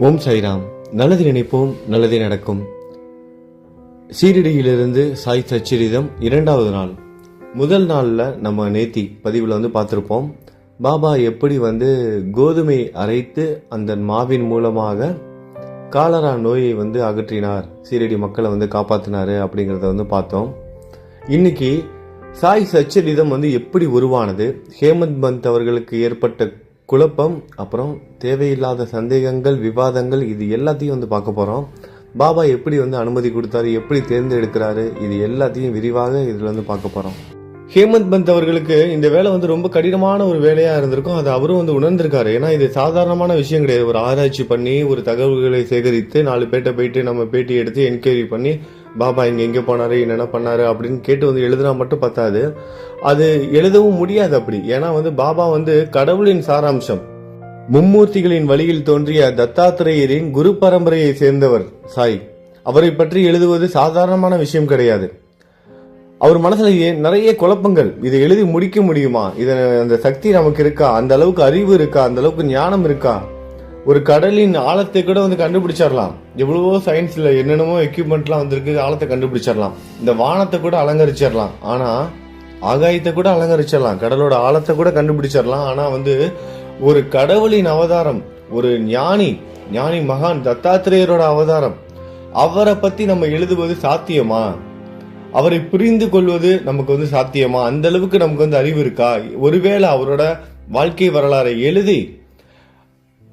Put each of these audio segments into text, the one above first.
ஓம் சாய்ராம். நல்லது நினைப்போம், நல்லதே நடக்கும். சீரடியிலிருந்து சாய் சச்சரிதம் 2வது நாள். முதல் நாளில் நம்ம நேத்தி பதிவில் பார்த்துருப்போம். பாபா எப்படி கோதுமை அரைத்து அந்த மாவின் மூலமாக காலரா நோயை அகற்றினார், சீரடி மக்களை காப்பாற்றினார் அப்படிங்கிறத பார்த்தோம். இன்னைக்கு சாய் சச்சரிதம் எப்படி உருவானது, ஹேமந்த் பந்த் அவர்களுக்கு ஏற்பட்ட குழப்பம், அப்புறம் தேவையில்லாத சந்தேகங்கள், விவாதங்கள், இது எல்லாத்தையும் பார்க்க போகிறோம். பாபா எப்படி அனுமதி கொடுத்தாரு, எப்படி தேர்ந்தெடுக்கிறாரு, இது எல்லாத்தையும் விரிவாக இதில் பார்க்க போகிறோம். ஹேமந்த் பந்த் அவர்களுக்கு இந்த வேலை ரொம்ப கடினமான ஒரு வேலையா இருந்திருக்கும். அது அவரும் உணர்ந்திருக்காரு. ஏன்னா இது சாதாரணமான விஷயம் கிடையாது. ஒரு ஆராய்ச்சி பண்ணி ஒரு தகவல்களை சேகரித்து 4 பேர்ட்ட போயிட்டு நம்ம பேட்டி எடுத்து என்கொயரி பண்ணி பாபா இங்க எங்க போனாரு, என்னென்ன பண்ணாரு அப்படின்னு கேட்டு எழுதுனா மட்டும் பத்தாது, அது எழுதவும் முடியாது அப்படி. ஏன்னா பாபா கடவுளின் சாராம்சம். மும்மூர்த்திகளின் வழியில் தோன்றிய தத்தாத்திரேயரின் குரு பரம்பரையை சேர்ந்தவர் சாய். அவரை பற்றி எழுதுவது சாதாரணமான விஷயம் கிடையாது. அவர் மனசுல நிறைய குழப்பங்கள். இதை எழுதி முடிக்க முடியுமா, அந்த சக்தி நமக்கு இருக்கா, அந்த அளவுக்கு அறிவு இருக்கா, அந்த அளவுக்கு ஞானம் இருக்கா, ஒரு கடலின் ஆழத்தை கூட கண்டுபிடிச்சிடலாம். எவ்வளவோ சயின்ஸ்ல என்னென்னமோ எக்யூப்மெண்ட்லாம் வந்திருக்கு, ஆழத்தை கண்டுபிடிச்சிடலாம், இந்த வானத்தை கூட அலங்கரிச்சிடலாம், ஆனா ஆகாயத்தை கூட அலங்கரிச்சிடலாம், கடலோட ஆழத்தை கூட கண்டுபிடிச்சிடலாம். ஆனா ஒரு கடவுளின் அவதாரம், ஒரு ஞானி மகான் தத்தாத்திரேயரோட அவதாரம், அவரை பத்தி நம்ம எழுதுவது சாத்தியமா, அவரை புரிந்து கொள்வது நமக்கு சாத்தியமா, அந்த அளவுக்கு நமக்கு அறிவு இருக்கா? ஒருவேளை அவரோட வாழ்க்கை வரலாறை எழுதி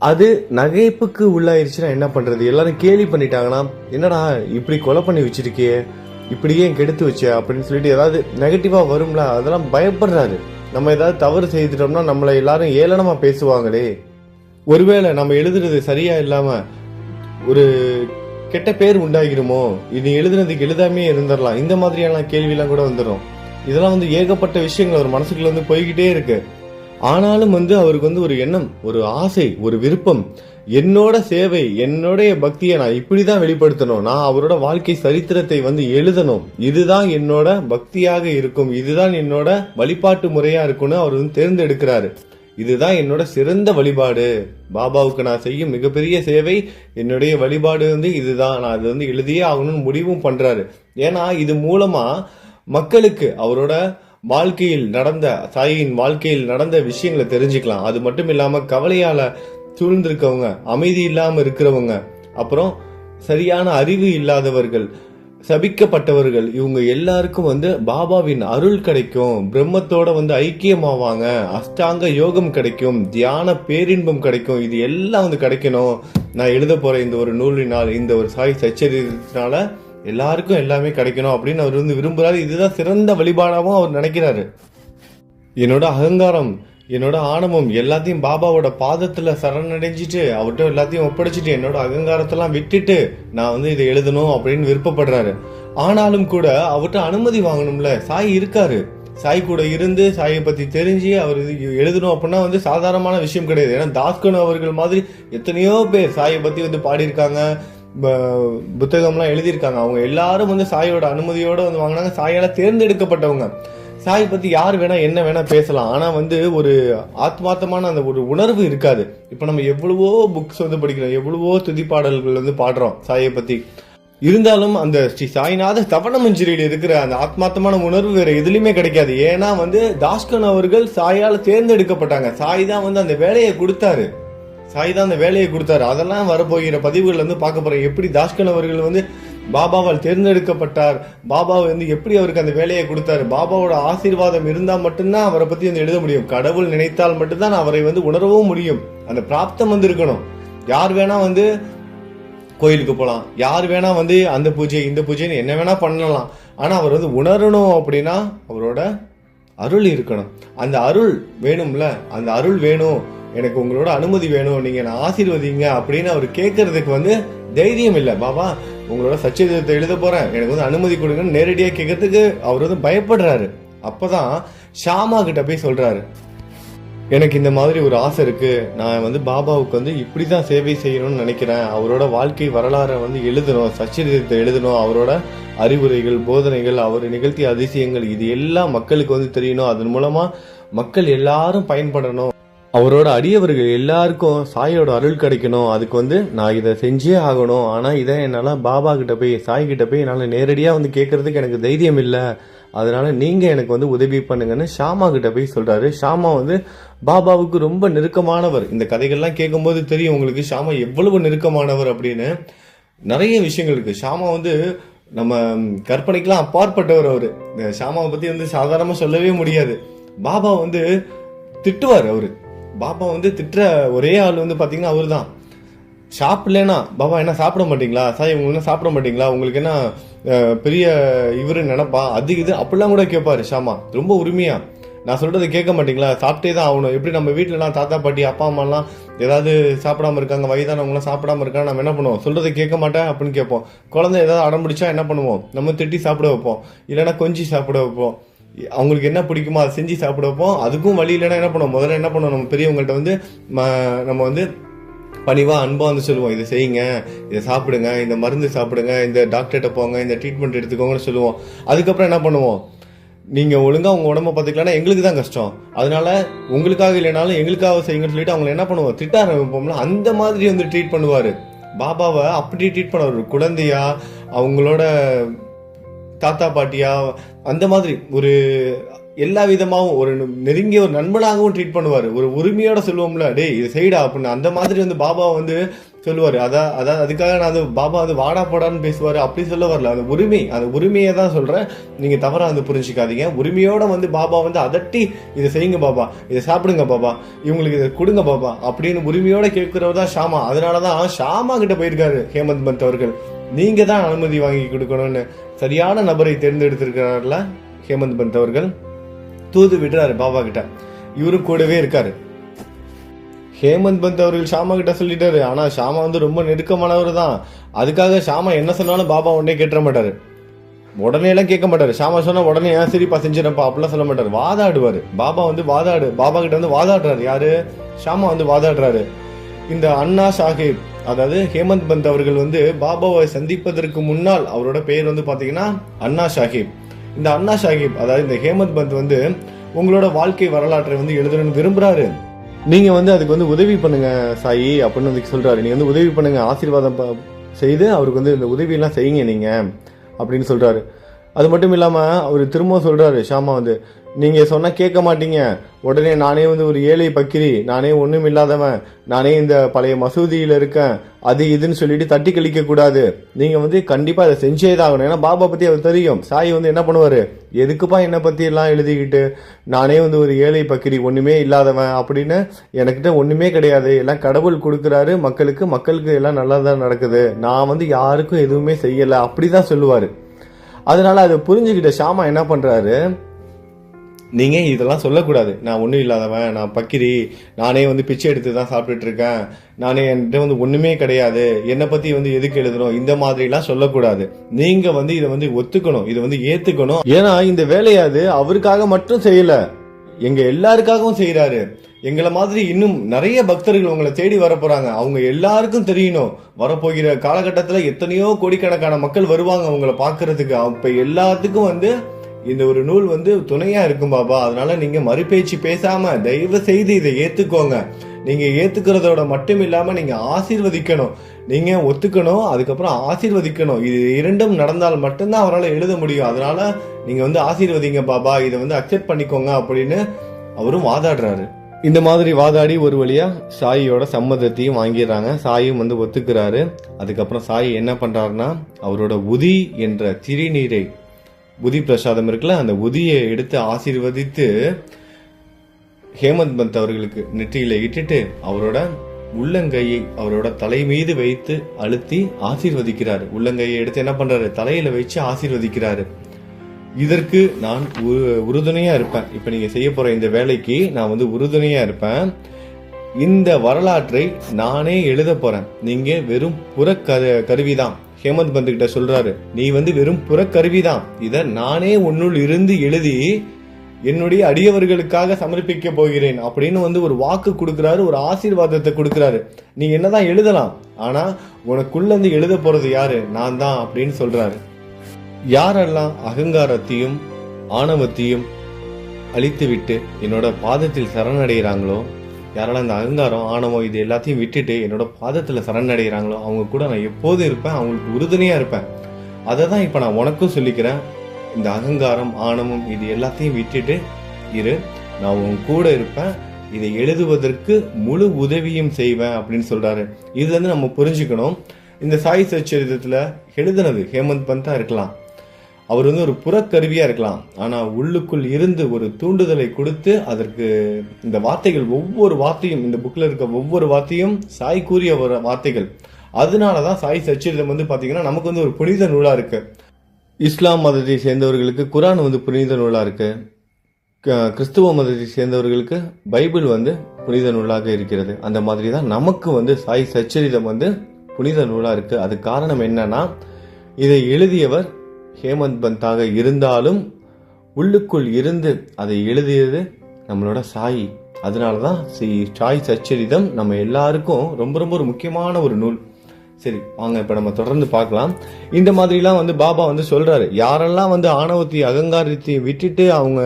அது நகைப்புக்கு உள்ளாயிருச்சுன்னா என்ன பண்றது? எல்லாரும் கேலி பண்ணிட்டாங்கன்னா, என்னடா இப்படி கொலை பண்ணி வச்சிருக்கே, இப்படியே கெடுத்து வச்ச அப்படின்னு சொல்லிட்டு ஏதாவது நெகட்டிவா வரும்ல, அதெல்லாம் பயப்படுறாரு. நம்ம ஏதாவது தவறு செய்துட்டோம்னா நம்மளை எல்லாரும் ஏளனமா பேசுவாங்களே, ஒருவேளை நம்ம எழுதுறது சரியா இல்லாம ஒரு கெட்ட பேர் உண்டாகிருமோ, இது எழுதுனதுக்கு எழுதாமே இருந்துடலாம், இந்த மாதிரியான கேள்வியெல்லாம் கூட வந்துடும். இதெல்லாம் ஏகப்பட்ட விஷயங்கள் ஒரு மனசுக்குள்ள போய்கிட்டே இருக்கு. ஆனாலும் அவருக்கு ஒரு எண்ணம், ஒரு ஆசை, ஒரு விருப்பம், என்னோட சேவை, என்னுடைய பக்தியை நான் இப்படிதான் வெளிப்படுத்தணும், நான் அவரோட வாழ்க்கை சரித்திரத்தை எழுதணும், இதுதான் என்னோட பக்தியாக இருக்கும், இதுதான் என்னோட வழிபாட்டு முறையா இருக்கும்னு அவர் தேர்ந்தெடுக்கிறாரு. இதுதான் என்னோட சிறந்த வழிபாடு, பாபாவுக்கு நான் செய்யும் மிகப்பெரிய சேவை, என்னுடைய வழிபாடு இதுதான், நான் அது எழுதியே ஆகணும்னு முடிவும் பண்றாரு. ஏன்னா இது மூலமா மக்களுக்கு அவரோட வாழ்க்கையில் நடந்த, சாயின் வாழ்க்கையில் நடந்த விஷயங்களை தெரிஞ்சுக்கலாம். அது மட்டும் இல்லாம கவலையால சூழ்ந்திருக்கவங்க, அமைதி இல்லாம இருக்கிறவங்க, அப்புறம் சரியான அறிவு இல்லாதவர்கள், சபிக்கப்பட்டவர்கள், இவங்க எல்லாருக்கும் பாபாவின் அருள் கிடைக்கும், பிரம்மத்தோட ஐக்கியமாவாங்க, அஷ்டாங்க யோகம் கிடைக்கும், தியான பேரின்பம் கிடைக்கும். இது எல்லாம் கிடைக்கணும். நான் எழுத போற இந்த ஒரு நூலினால், இந்த ஒரு சாய் சச்சரித்தினால எல்லாருக்கும் எல்லாமே கிடைக்கணும் அப்படின்னு அவர் விரும்புறாரு. இதுதான் சிறந்த வழிபாடாவும் அவர் நினைக்கிறாரு. என்னோட அகங்காரம், என்னோட ஆணவம் எல்லாத்தையும் பாபாவோட பாதத்துல சரணடைஞ்சிட்டு அவர்கிட்ட எல்லாத்தையும் ஒப்படைச்சிட்டு என்னோட அகங்காரத்தெல்லாம் விட்டுட்டு நான் இதை எழுதணும் அப்படின்னு விருப்பப்படுறாரு. ஆனாலும் கூட அவர்கிட்ட அனுமதி வாங்கணும்ல. சாய் இருக்காரு, சாய் கூட இருந்து சாயை பத்தி தெரிஞ்சு அவர் எழுதணும் அப்படின்னா சாதாரணமான விஷயம் கிடையாது. ஏன்னா தாஸ்கன் அவர்கள் மாதிரி எத்தனையோ பேர் சாயை பத்தி பாடியிருக்காங்க, புத்தகம்லாம் எழுதியிருக்காங்க. அவங்க எல்லாரும் சாயோட அனுமதியோட வாங்கினாங்க. சாயால தேர்ந்தெடுக்கப்பட்டவங்க. சாய் பத்தி யார் வேணா என்ன வேணா பேசலாம், ஆனா ஒரு ஆத்மார்த்தமான அந்த ஒரு உணர்வு இருக்காது. இப்ப நம்ம எவ்வளவோ புக்ஸ் படிக்கிறோம், எவ்வளவோ துதிப்பாடல்கள் பாடுறோம் சாயை பத்தி. இருந்தாலும் அந்த ஸ்ரீ சாய்நாத தவண மஞ்சிரியில் இருக்கிற அந்த ஆத்மார்த்தமான உணர்வு வேற எதுலயுமே கிடைக்காது. ஏன்னா தாஸ்கன் அவர்கள் சாயால தேர்ந்தெடுக்கப்பட்டாங்க. சாய் தான் அந்த வேலையை கொடுத்தாரு, சாய் தான் அந்த வேலையை கொடுத்தாரு. அதெல்லாம் வரப்போகிற பதிவுகள் பார்க்க போறேன். எப்படி தாஸ்கன் அவர்கள் பாபாவால் தேர்ந்தெடுக்கப்பட்டார், பாபா எப்படி அவருக்கு அந்த வேலையை கொடுத்தாரு, பாபாவோட ஆசீர்வாதம் இருந்தா மட்டும்தான் அவரை பத்தி எழுத முடியும். கடவுள் நினைத்தால் மட்டும்தான் அவரை உணரவும் முடியும். அந்த பிராப்தம் இருக்கணும். யார் வேணா கோயிலுக்கு போலாம், யார் வேணா அந்த பூஜை இந்த பூஜைன்னு என்ன வேணா பண்ணலாம். ஆனா அவர் உணரணும் அப்படின்னா அவரோட அருள் இருக்கணும். அந்த அருள் வேணும்ல, அந்த அருள் வேணும், எனக்கு உங்களோட அனுமதி வேணும், நீங்க நான் ஆசீர்வதிங்க அப்படின்னு அவர் கேட்கறதுக்கு தைரியம் இல்லை. பாபா உங்களோட சச்சரிதத்தை எழுத போறேன், எனக்கு அனுமதி கொடுங்கன்னு நேரடியா கேட்கறதுக்கு அவர் பயப்படுறாரு. அப்பதான் ஷாமா கிட்ட போய் சொல்றாரு, எனக்கு இந்த மாதிரி ஒரு ஆசை இருக்கு, நான் பாபாவுக்கு இப்படிதான் சேவை செய்யணும்னு நினைக்கிறேன், அவரோட வாழ்க்கை வரலாறை எழுதணும், சச்சரிதத்தை எழுதணும், அவரோட அறிவுரைகள், போதனைகள், அவர் நிகழ்த்திய அதிசயங்கள், இது எல்லாம் மக்களுக்கு தெரியணும், அதன் மூலமா மக்கள் எல்லாரும் பயன்படணும் அவரோட அடியவர்கள் எல்லாருக்கும் சாயோட அருள் கிடைக்கணும், அதுக்கு வந்து நான் இதை செஞ்சே ஆகணும். ஆனால் இதை என்னால் பாபா கிட்ட போய் சாய் கிட்ட போய் என்னால் நேரடியாக வந்து கேட்கறதுக்கு எனக்கு தைரியம் இல்லை, அதனால நீங்கள் எனக்கு வந்து உதவி பண்ணுங்கன்னு ஷாமா கிட்ட போய் சொல்கிறாரு. ஷாமா வந்து பாபாவுக்கு ரொம்ப நெருக்கமானவர். இந்த கதைகள்லாம் கேட்கும்போது தெரியும் உங்களுக்கு ஷாமா எவ்வளவு நெருக்கமானவர் அப்படின்னு. நிறைய விஷயங்கள் இருக்குது. ஷாமா வந்து நம்ம கற்பனைக்கெல்லாம் அப்பாற்பட்டவர். அவர் இந்த ஷாமாவை பற்றி வந்து சாதாரணமாக சொல்லவே முடியாது. பாபா வந்து திட்டுவார். அவரு பாபா வந்து திட்டுற ஒரே ஆள் வந்து பார்த்தீங்கன்னா அவர் தான். சாப்பிடலன்னா பாபா என்ன சாப்பிட மாட்டீங்களா, சாய் உங்களுக்கு என்ன சாப்பிட மாட்டீங்களா, உங்களுக்கு என்ன பெரிய இவரு நினைப்பா, அது இது அப்படிலாம் கூட கேட்பாரு ஷாமா. ரொம்ப உரிமையா நான் சொல்றதை கேட்க மாட்டீங்களா, சாப்பிட்டே தான் ஆகணும். எப்படி நம்ம வீட்டிலலாம் தாத்தா பாட்டி அப்பா அம்மாலாம் ஏதாவது சாப்பிடாம இருக்காங்க, வயதானவங்களாம் சாப்பிடாம இருக்காங்க, நம்ம என்ன பண்ணுவோம், சொல்றதை கேட்க மாட்டேன் அப்படின்னு கேட்போம். குழந்தை ஏதாவது அடம் பிடிச்சா என்ன பண்ணுவோம், நம்ம திட்டி சாப்பிட வைப்போம், இல்லைன்னா கொஞ்சி சாப்பிட வைப்போம். அவங்களுக்கு என்ன பிடிக்குமோ அதை செஞ்சு சாப்பிட வைப்போம். அதுக்கும் வழி இல்லைன்னா என்ன பண்ணுவோம், முதல்ல என்ன பண்ணுவோம், நம்ம பெரியவங்கள்ட்ட வந்து நம்ம வந்து பணிவா அன்பா வந்து சொல்லுவோம், இதை செய்யுங்க, இதை சாப்பிடுங்க, இந்த மருந்து சாப்பிடுங்க, இந்த டாக்டர்கிட்ட போங்க, இந்த ட்ரீட்மெண்ட் எடுத்துக்கோங்கன்னு சொல்லுவோம். அதுக்கப்புறம் என்ன பண்ணுவோம், நீங்க ஒழுங்கா உங்க உடம்ப பார்த்துக்கலன்னா எங்களுக்கு தான் கஷ்டம், அதனால உங்களுக்காக இல்லைனாலும் எங்களுக்காக செய்யுங்கன்னு சொல்லிட்டு அவங்க என்ன பண்ணுவோம், திட்ட ஆரம்பிப்போம்ல. அந்த மாதிரி வந்து ட்ரீட் பண்ணுவாரு. பாபாவை அப்படி ட்ரீட் பண்ணுவார். குழந்தையா, அவங்களோட தாத்தா பாட்டியா, அந்த மாதிரி ஒரு எல்லா விதமாகவும் ஒரு நெருங்கிய ஒரு நண்பனாகவும் ட்ரீட் பண்ணுவார். ஒரு உரிமையோட சொல்லுவோம்ல, டே இது செய்டா அப்படின்னு. அந்த மாதிரி வந்து பாபா வந்து சொல்லுவார். அதான் அதுக்காக நான் வந்து பாபா வந்து வாடா போடான்னு பேசுவார், அப்படி சொல்ல வரல. அந்த உரிமையை தான் சொல்கிறேன், நீங்கள் தவறாக வந்து புரிஞ்சுக்காதீங்க. உரிமையோட வந்து பாபா வந்து அதட்டி இதை செய்யுங்க பாபா, இதை சாப்பிடுங்க பாபா, இவங்களுக்கு இதை கொடுங்க பாபா அப்படின்னு உரிமையோட கேட்கிறவர் தான் ஷாமா. அதனால தான் ஷாமா கிட்ட போயிருக்காரு ஹேமந்த் பந்த் அவர்கள். நீங்க தான் அனுமதி வாங்கி கொடுக்கணும்னு சரியான நபரை தேர்ந்தெடுத்திருக்கிறார்ல ஹேமந்த் பந்த் அவர்கள். தூது விடுறாரு பாபா கிட்ட, இவரும் கூடவே இருக்காரு. ஹேமந்த் பந்த் அவர்கள் ஷாமா கிட்ட சொல்லிட்டாரு. ஆனா ஷாமா வந்து ரொம்ப நெருக்கமானவர் தான். அதுக்காக ஷாமா என்ன சொன்னாலும் பாபா உடனே கேட்ட மாட்டாரு, உடனே எல்லாம் கேட்க மாட்டாரு. ஷாமா சொன்னா உடனே சரிப்பா செஞ்சிடப்பா அப்படிலாம் சொல்ல மாட்டாரு, வாதாடுவாரு. பாபா வந்து பாபா கிட்ட வந்து வாதாடுறாரு. யாரு, ஷாமா வந்து வாதாடுறாரு. இந்த அண்ணா சாஹிப், அதாவது ஹேமந்த் பந்த் அவர்கள் வந்து பாபாவை சந்திப்பதற்கு முன்னால் அவரோட பெயர் வந்து பாத்தீங்கன்னா அண்ணா சாஹிப். இந்த அண்ணா சாஹிப், அதாவது இந்த ஹேமந்த் பந்த் வந்து உங்களோட வாழ்க்கை வரலாற்றை வந்து எழுதணும்னு விரும்புறாரு. நீங்க வந்து அதுக்கு வந்து உதவி பண்ணுங்க சாயி அப்படின்னு வந்து சொல்றாரு. நீங்க வந்து உதவி பண்ணுங்க, ஆசீர்வாதம் செய்து அவருக்கு வந்து இந்த உதவி எல்லாம் செய்யுங்க நீங்க அப்படின்னு சொல்றாரு. அது மட்டும் இல்லாம அவர் திரும்ப சொல்றாரு ஷாமா வந்து, நீங்க சொன்னா கேட்க மாட்டீங்க, உடனே நானே வந்து ஒரு ஏழை பக்கிரி, நானே ஒண்ணும் இல்லாதவன், நானே இந்த பழைய மசூதியில இருக்கேன், அது இதுன்னு சொல்லிட்டு தட்டி கழிக்க கூடாது, நீங்க வந்து கண்டிப்பா அதை செஞ்சே தான் ஆகணும். ஏன்னா பாபா பத்தி அவர் தெரியும். சாய் வந்து என்ன பண்ணுவாரு, எதுக்குப்பா என்னை பத்தி எல்லாம் எழுதிக்கிட்டு, நானே வந்து ஒரு ஏழை பக்கிரி, ஒண்ணுமே இல்லாதவன் அப்படின்னு, எனக்கிட்ட ஒண்ணுமே கிடையாது, எல்லாம் கடவுள் கொடுக்குறாரு மக்களுக்கு எல்லாம் நல்லா தான் நடக்குது, நான் வந்து யாருக்கும் எதுவுமே செய்யல அப்படிதான் சொல்லுவாரு. அதனால அதை புரிஞ்சுக்கிட்ட ஷாமா என்ன பண்றாரு, நீங்க இதெல்லாம் சொல்லக்கூடாது, நான் ஒன்றும் இல்லாதவன், நான் பக்கிரி, நானே வந்து பிச்சை எடுத்து தான் சாப்பிட்டுட்டு இருக்கேன், நானே என்கிட்ட வந்து ஒண்ணுமே கிடையாது, என்னை பத்தி வந்து எதுக்கு எழுதணும், இந்த மாதிரிலாம் சொல்லக்கூடாது. நீங்க வந்து இதை வந்து ஒத்துக்கணும், இதை வந்து ஏத்துக்கணும். ஏன்னா இந்த வேலையாது அவருக்காக மட்டும் செய்யல, எங்க எல்லாருக்காகவும் செய்யறாரு. எங்களை மாதிரி இன்னும் நிறைய பக்தர்கள் உங்களை தேடி வர போறாங்க. அவங்க எல்லாருக்கும் தெரியணும், வரப்போகிற காலகட்டத்துல எத்தனையோ கோடிக்கணக்கான மக்கள் வருவாங்க உங்களை பாக்குறதுக்கு. அப்ப எல்லாத்துக்கும் வந்து இந்த ஒரு நூல் வந்து துணையா இருக்கும் பாபா. அதனால நீங்க மறுபேச்சு பேசாம தயவு செய்து இதை ஏத்துக்கோங்க. நீங்க ஏத்துக்கிறதோட மட்டும் இல்லாம நீங்க ஆசீர்வதிக்கணும், நீங்க ஒத்துக்கணும், அதுக்கப்புறம் ஆசீர்வதிக்கணும். இது இரண்டும் நடந்தால் மட்டும்தான் அவரால் எழுத முடியும். அதனால நீங்க வந்து ஆசீர்வதிங்க பாபா, இதை வந்து அக்செப்ட் பண்ணிக்கோங்க அப்படின்னு அவரும் வாதாடுறாரு. இந்த மாதிரி வாதாடி ஒரு வழியா சாயியோட சம்மதத்தையும் வாங்கிடுறாங்க. சாயும் வந்து ஒத்துக்கிறாரு. அதுக்கப்புறம் சாயி என்ன பண்றாருன்னா, அவரோட உதி என்ற திருநீரை, உதி பிரசாதம் இருக்குல்ல, அந்த உதியை எடுத்து ஆசீர்வதித்து ஹேமந்த் பந்த் அவர்களுக்கு நெற்றியில இட்டுட்டு அவரோட உள்ளங்கையை அவரோட தலை மீது வைத்து அழுத்தி ஆசீர்வதிக்கிறாரு. உள்ளங்கையை எடுத்து என்ன பண்றாரு, தலையில வச்சு ஆசீர்வதிக்கிறாரு. இதற்கு நான் உறுதுணையா இருப்பேன். இப்ப நீங்க செய்ய போற இந்த வேலைக்கு நான் வந்து உறுதுணையா இருப்பேன். இந்த வரலாற்றை நானே எழுத போறேன், நீங்க வெறும் கருவிதான். ஹேமந்த் பந்த் கிட்ட சொல்றாரு, நீ வந்து வெறும் புறக்கருவிதான், இத நானே உன்னுள் இருந்து எழுதி என்னுடைய அடியவர்களுக்காக சமர்ப்பிக்க போகிறேன் அப்படின்னு வந்து ஒரு வாக்கு கொடுக்கிறாரு, ஒரு ஆசீர்வாதத்தை கொடுக்கிறாரு. நீ என்னதான் எழுதலாம், ஆனா உனக்குள்ள இருந்து எழுத போறது யாரு, நான் தான் அப்படின்னு சொல்றாரு. யாரெல்லாம் அகங்காரத்தையும் ஆணவத்தையும் அழித்துவிட்டு என்னோட பாதத்தில் சரணடைகிறாங்களோ யாரால அந்த அகங்காரம் ஆணவம் இது எல்லாத்தையும் விட்டுட்டு என்னோட பாதத்தில் சரணடைகிறாங்களோ அவங்க கூட நான் எப்போதும் இருப்பேன், அவங்களுக்கு உறுதுணையாக இருப்பேன். அதை தான் இப்போ நான் உனக்கும் சொல்லிக்கிறேன். இந்த அகங்காரம் ஆணவம் இது எல்லாத்தையும் விட்டுட்டு இரு, நான் உன் கூட இருப்பேன், இதை எழுதுவதற்கு முழு உதவியும் செய்வேன் அப்படின்னு சொல்றாரு. இதுல இருந்து நம்ம புரிஞ்சுக்கணும், இந்த சாய் சச்சரிதத்துல எழுதுனது ஹேமந்த் பந்தா இருக்கலாம், அவர் ஒரு புறக்கருவியா இருக்கலாம், ஆனா உள்ளுக்குள் இருந்து ஒரு தூண்டுதலை கொடுத்து அதற்கு இந்த வார்த்தைகள் ஒவ்வொரு வார்த்தையும் இந்த புக்ல இருக்க ஒவ்வொரு வார்த்தையும் சாய் கூறிய ஒரு வார்த்தைகள். அதனாலதான் சாய் சச்சரிதம் பாத்தீங்கன்னா நமக்கு ஒரு புனித நூலா இருக்கு. இஸ்லாம் மதத்தை சேர்ந்தவர்களுக்கு குரான் புனித நூலா இருக்கு. கிறிஸ்துவ மதத்தை சேர்ந்தவர்களுக்கு பைபிள் புனித நூலாக இருக்கிறது. அந்த மாதிரி தான் நமக்கு சாய் சச்சரிதம் புனித நூலா இருக்கு. அது காரணம் என்னன்னா, இதை எழுதியவர் ஹேமந்த் பந்தாக இருந்தாலும் உள்ளுக்குள் இருந்து அதை எழுதியது நம்மளோட சாய். அதனாலதான் சாய் சச்சரிதம் நம்ம எல்லாருக்கும் ரொம்ப ரொம்ப ஒரு முக்கியமான ஒரு நூல். சரி வாங்க இப்ப நம்ம தொடர்ந்து பார்க்கலாம். இந்த மாதிரிலாம் பாபா சொல்றாரு, யாரெல்லாம் ஆணவத்தையும் அகங்காரத்தையும் விட்டுட்டு அவங்க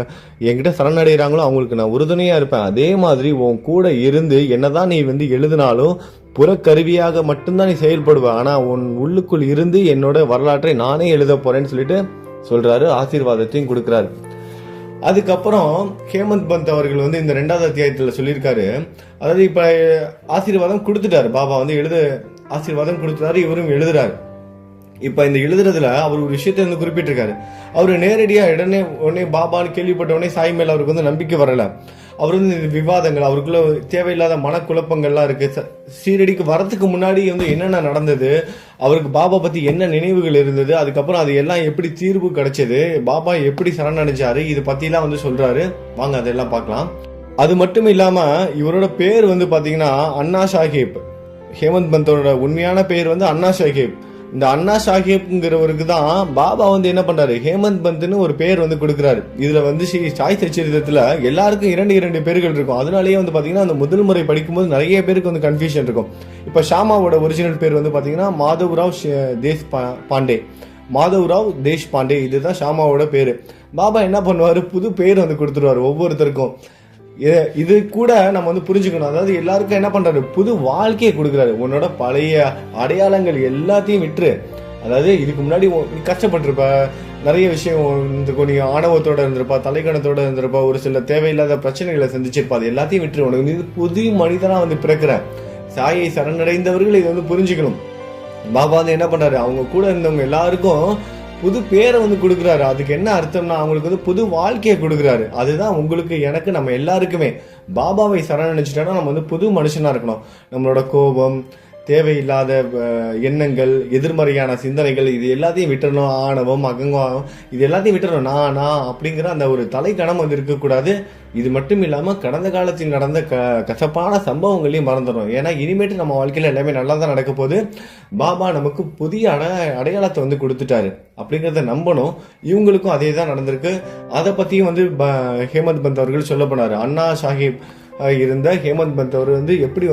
என்கிட்ட சரணடைகிறாங்களோ அவங்களுக்கு நான் உறுதுணையா இருப்பேன். அதே மாதிரி உன் கூட இருந்து என்னதான் நீ எழுதினாலும் புறக்கருவியாக மட்டும்தான் நீ செயல்படுவ, ஆனா உன் உள்ளுக்குள் இருந்து என்னோட வரலாற்றை நானே எழுத போறேன்னு சொல்லிட்டு சொல்றாரு. ஆசீர்வாதத்தையும் கொடுக்கிறாரு. அதுக்கப்புறம் ஹேமந்த் பந்த் அவர்கள் இந்த 2வது அத்தியாயத்துல சொல்லியிருக்காரு, அதாவது இப்ப ஆசீர்வாதம் கொடுத்துட்டாரு பாபா, எழுத ஆசீர்வாதம் கொடுத்துட்டாரு, இவரும் எழுதுறாரு. இப்ப இந்த எழுதுறதுல அவர் ஒரு விஷயத்த குறிப்பிட்டிருக்காரு. அவரு நேரடியா உடனே பாபான்னு கேள்விப்பட்ட உடனே சாய் மேல அவருக்கு நம்பிக்கை வரல. அவர் இந்த விவாதங்கள், அவருக்குள்ள தேவையில்லாத மனக்குழப்பங்கள்லாம் இருக்கு. சீரடிக்கு வரத்துக்கு முன்னாடி என்னென்ன நடந்தது, அவருக்கு பாபா பத்தி என்ன நினைவுகள் இருந்தது, அதுக்கப்புறம் அது எல்லாம் எப்படி தீர்வு கிடைச்சது, பாபா எப்படி சரணடைஞ்சாரு, இது பத்தி எல்லாம் சொல்றாரு. வாங்க அதெல்லாம் பார்க்கலாம். அது மட்டும் இல்லாம இவரோட பேர் பாத்தீங்கன்னா அண்ணா சாஹிப். ஹேமந்த் பந்தோட உண்மையான பேர் அண்ணா சாஹிப். இந்த அண்ணா சாஹிப்ங்கிறவருக்கு தான் பாபா என்ன பண்றாரு, ஹேமந்த் பந்த்னு ஒரு பேர் கொடுக்குறாரு. இதுல சாய் சச்சரிதத்துல எல்லாருக்கும் 2 பேர்கள் இருக்கும். அதனாலேயே பாத்தீங்கன்னா அந்த முதல் முறை படிக்கும்போது நிறைய பேருக்கு கன்ஃபியூஷன் இருக்கும். இப்ப ஷாமாவோட ஒரிஜினல் பேர் பாத்தீங்கன்னா மாதவ்ராவ் தேஷ் பாண்டே. மாதவ்ராவ் தேஷ் பாண்டே இதுதான் ஷாமாவோட பேரு. பாபா என்ன பண்ணுவாரு, புது பேர் கொடுத்துருவாரு ஒவ்வொருத்தருக்கும். இது கூட நம்ம புரிஞ்சுக்கணும். அதாவது எல்லாருக்கும் என்ன பண்றாரு, புது வாழ்க்கையை கொடுக்குறாரு. உன்னோட பழைய அடையாளங்கள் எல்லாத்தையும் விட்டுரு. அதாவது இதுக்கு முன்னாடி நீ கஷ்டப்பட்டிருப்ப, நிறைய விஷயம் நீ ஆணவத்தோட இருந்திருப்பா, தலைக்கணத்தோட இருந்திருப்பா, ஒரு சில தேவையில்லாத பிரச்சனைகளை சந்திச்சிருப்பா, அது எல்லாத்தையும் விட்டுரு. உனக்கு இது புது மனிதனா பிறக்கிற. சாயை சரணடைந்தவர்கள் இதை புரிஞ்சுக்கணும். பாபா என்ன பண்றாரு, அவங்க கூட இருந்தவங்க எல்லாருக்கும் புது பேரை கொடுக்குறாரு. அதுக்கு என்ன அர்த்தம்னா அவங்களுக்கு புது வாழ்க்கையை கொடுக்குறாரு. அதுதான் உங்களுக்கு எனக்கு நம்ம எல்லாருக்குமே. பாபாவை சரணடைச்சிட்டோம்னா நம்ம புது மனுஷனா இருக்கணும். நம்மளோட கோபம், தேவையில்லாத எண்ணங்கள், எதிர்மறையான சிந்தனைகள் இது எல்லாத்தையும் விட்டுறணும். ஆணவம் அகங்காரம் இது எல்லாத்தையும் விட்டுறணும். நான் அப்படிங்கிற அந்த ஒரு தலைக்கணம் இருக்கக்கூடாது. இது மட்டும் இல்லாம கடந்த காலத்தில் நடந்த கசப்பான சம்பவங்களையும் மறந்துடும். ஏன்னா இனிமேட்டு நம்ம வாழ்க்கையில எல்லாமே நல்லா தான் நடக்க போகுது. பாபா நமக்கு புதிய அடையாளத்தை கொடுத்துட்டாரு அப்படிங்கிறத நம்பணும். இவங்களுக்கும் அதே தான் நடந்திருக்கு. அதை பத்தியும் ஹேமந்த் பந்த் அவர்கள் சொல்ல போனாரு. அண்ணா சாஹிப் இருந்த ஹேமந்த் பந்த் அவர் எப்படி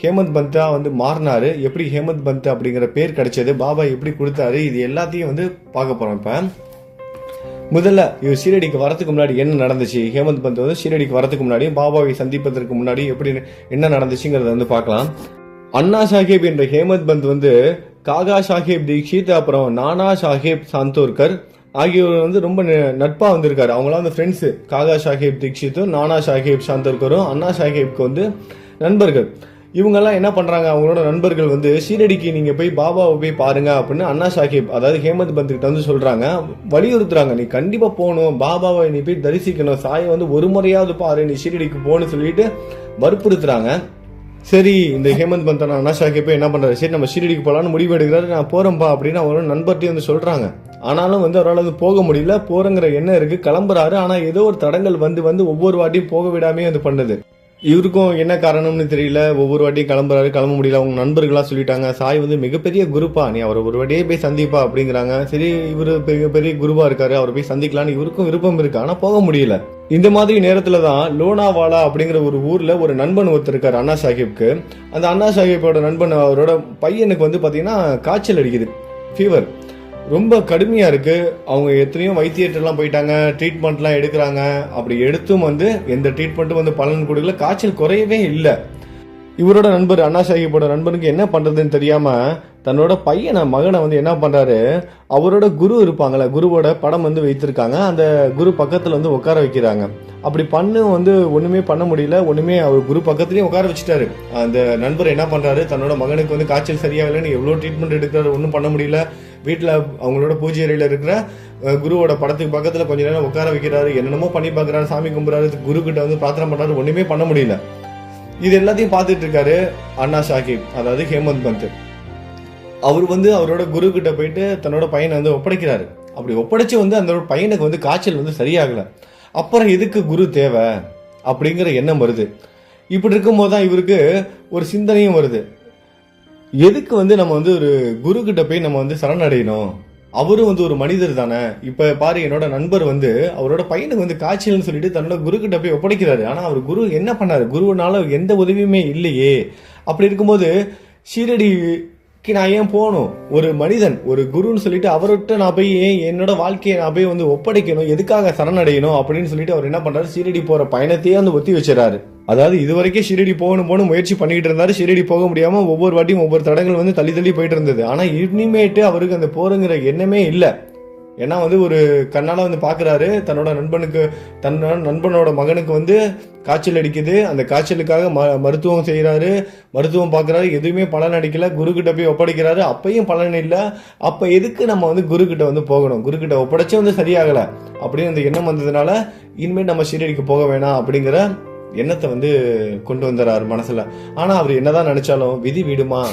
ஹேமந்த் பந்தா மாறினாரு, எப்படி ஹேமந்த் பந்த் அப்படிங்கிற பேர் கிடைச்சது, பாபா எப்படி கொடுத்தாரு, இது எல்லாத்தையும் பார்க்க போறோம். இப்ப முதல்ல இவர் ஷீரடிக்கு வரதுக்கு முன்னாடி என்ன நடந்துச்சு, ஹேமந்த் பந்த் ஷீரடிக்கு வரதுக்கு முன்னாடி பாபாவை சந்திப்பதற்கு முன்னாடி எப்படி என்ன நடந்துச்சுங்கிறத பார்க்கலாம். அண்ணா சாஹிப் என்ற ஹேமந்த் பந்த் காகா சாஹிப் தீக்ஷித் அப்புறம் நானா சாஹிப் சாந்தோர்கர் ஆகியோர் ரொம்ப நட்பா வந்திருக்காரு. அவங்களாம் ஃப்ரெண்ட்ஸ். காகா சாஹிப் தீக்ஷித்தும் நானா சாஹிப் சாந்தோர்கரும் அண்ணா சாஹிப்க்கு நண்பர்கள். இவங்கெல்லாம் என்ன பண்றாங்க, அவங்களோட நண்பர்கள் ஷீரடிக்கு நீங்க போய் பாபாவை போய் பாருங்க அப்படின்னு அண்ணா சாஹிப் அதாவது ஹேமந்த் பந்த் கிட்ட சொல்றாங்க, வலியுறுத்துறாங்க. நீ கண்டிப்பா போகணும், பாபாவை நீ போய் தரிசிக்கணும், சாயை ஒரு முறையாவது பாரு, நீ ஷீரடிக்கு போகணும்னு சொல்லிட்டு வற்புறுத்துறாங்க. சரி இந்த ஹேமந்த் பந்த் அண்ணா சாஹிப் என்ன பண்றாரு, சரி நம்ம ஷீரடிக்கு போலான்னு முடிவு எடுக்கிறாரு. நான் போறேன்பா அப்படின்னு அவரோட நண்பர்கிட்டையும் சொல்றாங்க. ஆனாலும் அவரால் போக முடியல. போறங்கிற எண்ணம் இருக்கு, கிளம்புறாரு. ஆனா ஏதோ ஒரு தடங்கள் ஒவ்வொரு வாட்டியும் போக விடாமே பண்ணுது. இவருக்கும் என்ன காரணம்னு தெரியல. ஒவ்வொரு வாட்டியும் கிளம்புறாரு, கிளம்ப முடியல. அவங்க நண்பர்களா சொல்லிட்டாங்க, சாய் மிகப்பெரிய குருப்பா, நீ அவர் ஒரு வாட்டியே போய் சந்திப்பா அப்படிங்கிறாங்க. சரி இவரு பெரிய குருவா இருக்காரு, அவரை போய் சந்திக்கலான்னு இவருக்கும் விருப்பம் இருக்கு, ஆனா போக முடியல. இந்த மாதிரி நேரத்துலதான் லோனாவாலா அப்படிங்கிற ஒரு ஊர்ல ஒரு நண்பன் ஒருத்தர் இருக்காரு அண்ணா சாஹிப்க்கு. அந்த அண்ணா சாஹிப்போட நண்பன் அவரோட பையனுக்கு பாத்தீங்கன்னா காய்ச்சல் அடிக்குது, ஃபீவர். ரொம்ப கடுமையா இருக்கு. அவங்க எத்தனையோ வைத்தியர்கிட்டலாம் போயிட்டாங்க, ட்ரீட்மெண்ட்லாம் எடுக்கிறாங்க. அப்படி எடுத்தும் வந்து எந்த ட்ரீட்மெண்ட்டும் வந்து பலன் கொடுக்கல, காய்ச்சல் குறையவே இல்லை. இவரோட நண்பர் அண்ணா சாஹிப்போட நண்பருக்கு என்ன பண்றதுன்னு தெரியாம தன்னோட மகனை வந்து என்ன பண்றாரு, அவரோட குரு இருப்பாங்கல்ல, குருவோட படம் வந்து வைத்திருக்காங்க, அந்த குரு பக்கத்துல வந்து உட்கார வைக்கிறாங்க. அப்படி வந்து ஒண்ணுமே பண்ண முடியல, ஒண்ணுமே அவர் குரு பக்கத்துலயும் உட்கார வச்சுட்டாரு. அந்த நண்பர் என்ன பண்றாரு, தன்னோட மகனுக்கு வந்து காய்ச்சல் சரியாகலன்னு எவ்வளவு ட்ரீட்மெண்ட் எடுக்கிறாரு, ஒன்றும் பண்ண முடியல. வீட்டுல அவங்களோட பூஜை அறையில இருக்கிற குருவோட படத்துக்கு பக்கத்துல கொஞ்ச நேரம் உட்கார வைக்கிறாரு, என்னென்னமோ பண்ணி பாக்குறாரு, சாமி கும்பிடுறாரு, குரு கிட்ட வந்து பிரார்த்தனை பண்றாரு, ஒண்ணுமே பண்ண முடியல. இது எல்லாத்தையும் பார்த்துட்டு இருக்காரு அண்ணா சாஹிப், அதாவது ஹேமந்த் பந்த். அவர் வந்து அவரோட குரு கிட்ட போயிட்டு தன்னோட பையனை வந்து ஒப்படைக்கிறாரு. அப்படி ஒப்படைச்சு வந்து அந்த பையனுக்கு வந்து காய்ச்சல் வந்து சரியாகல. அப்புறம் எதுக்கு குரு தேவை அப்படிங்கிற எண்ணம் வருது. இப்படி இருக்கும்போது தான் இவருக்கு ஒரு சிந்தனையும் வருது, எதுக்கு வந்து நம்ம வந்து ஒரு குரு கிட்ட போய் நம்ம வந்து சரணடையணும், அவரும் வந்து ஒரு மனிதர் தானே. இப்ப பாரு, என்னோட நண்பர் வந்து அவரோட பையனுக்கு வந்து காய்ச்சல்னு சொல்லிட்டு தன்னோட குரு கிட்ட போய் ஒப்படைக்கிறாரு. ஆனா அவர் குரு என்ன பண்ணாரு, குருனால எந்த உதவியுமே இல்லையே. அப்படி இருக்கும்போது ஷீரடிக்கு நான் ஏன் போகணும், ஒரு மனிதன் ஒரு குருன்னு சொல்லிட்டு அவர்கிட்ட நான் போய் ஏன் என்னோட வாழ்க்கையை நான் போய் வந்து ஒப்படைக்கணும், எதுக்காக சரணடையணும் அப்படின்னு சொல்லிட்டு அவர் என்ன பண்றாரு, ஷீரடி போற பயணத்தையே வந்து ஒத்தி வச்சிடறாரு. அதாவது இதுவரைக்கும் ஷீரடி போகணும் முயற்சி பண்ணிக்கிட்டு இருந்தாரு. ஷீரடி போக முடியாம ஒவ்வொரு வாட்டியும் ஒவ்வொரு தடங்கள் வந்து தள்ளி போயிட்டு இருந்தது. ஆனா இனிமேட்டு அவருக்கு அந்த போறங்கிற எண்ணமே இல்லை. ஏன்னா வந்து ஒரு கண்ணால வந்து பாக்குறாரு, தன்னோட நண்பனோட மகனுக்கு வந்து காய்ச்சல் அடிக்குது, அந்த காய்ச்சலுக்காக மருத்துவம் செய்யறாரு, மருத்துவம் பாக்குறாரு, எதுவுமே பலன் அடிக்கல. குரு கிட்ட போய் ஒப்படைக்கிறாரு, அப்பையும் பலன் இல்லை. அப்ப எதுக்கு நம்ம வந்து குரு கிட்ட வந்து போகணும், குரு கிட்ட ஒப்படைச்சே வந்து சரியாகல அப்படின்னு அந்த எண்ணம் வந்ததுனால இனிமேல் நம்ம ஷீரடிக்கு போக வேணாம் அப்படிங்கிற எண்ணத்தை வந்து கொண்டு வந்துறாரு மனசுல. ஆனா அவர் என்னதான் நினைச்சாலும் விதி விடுமா,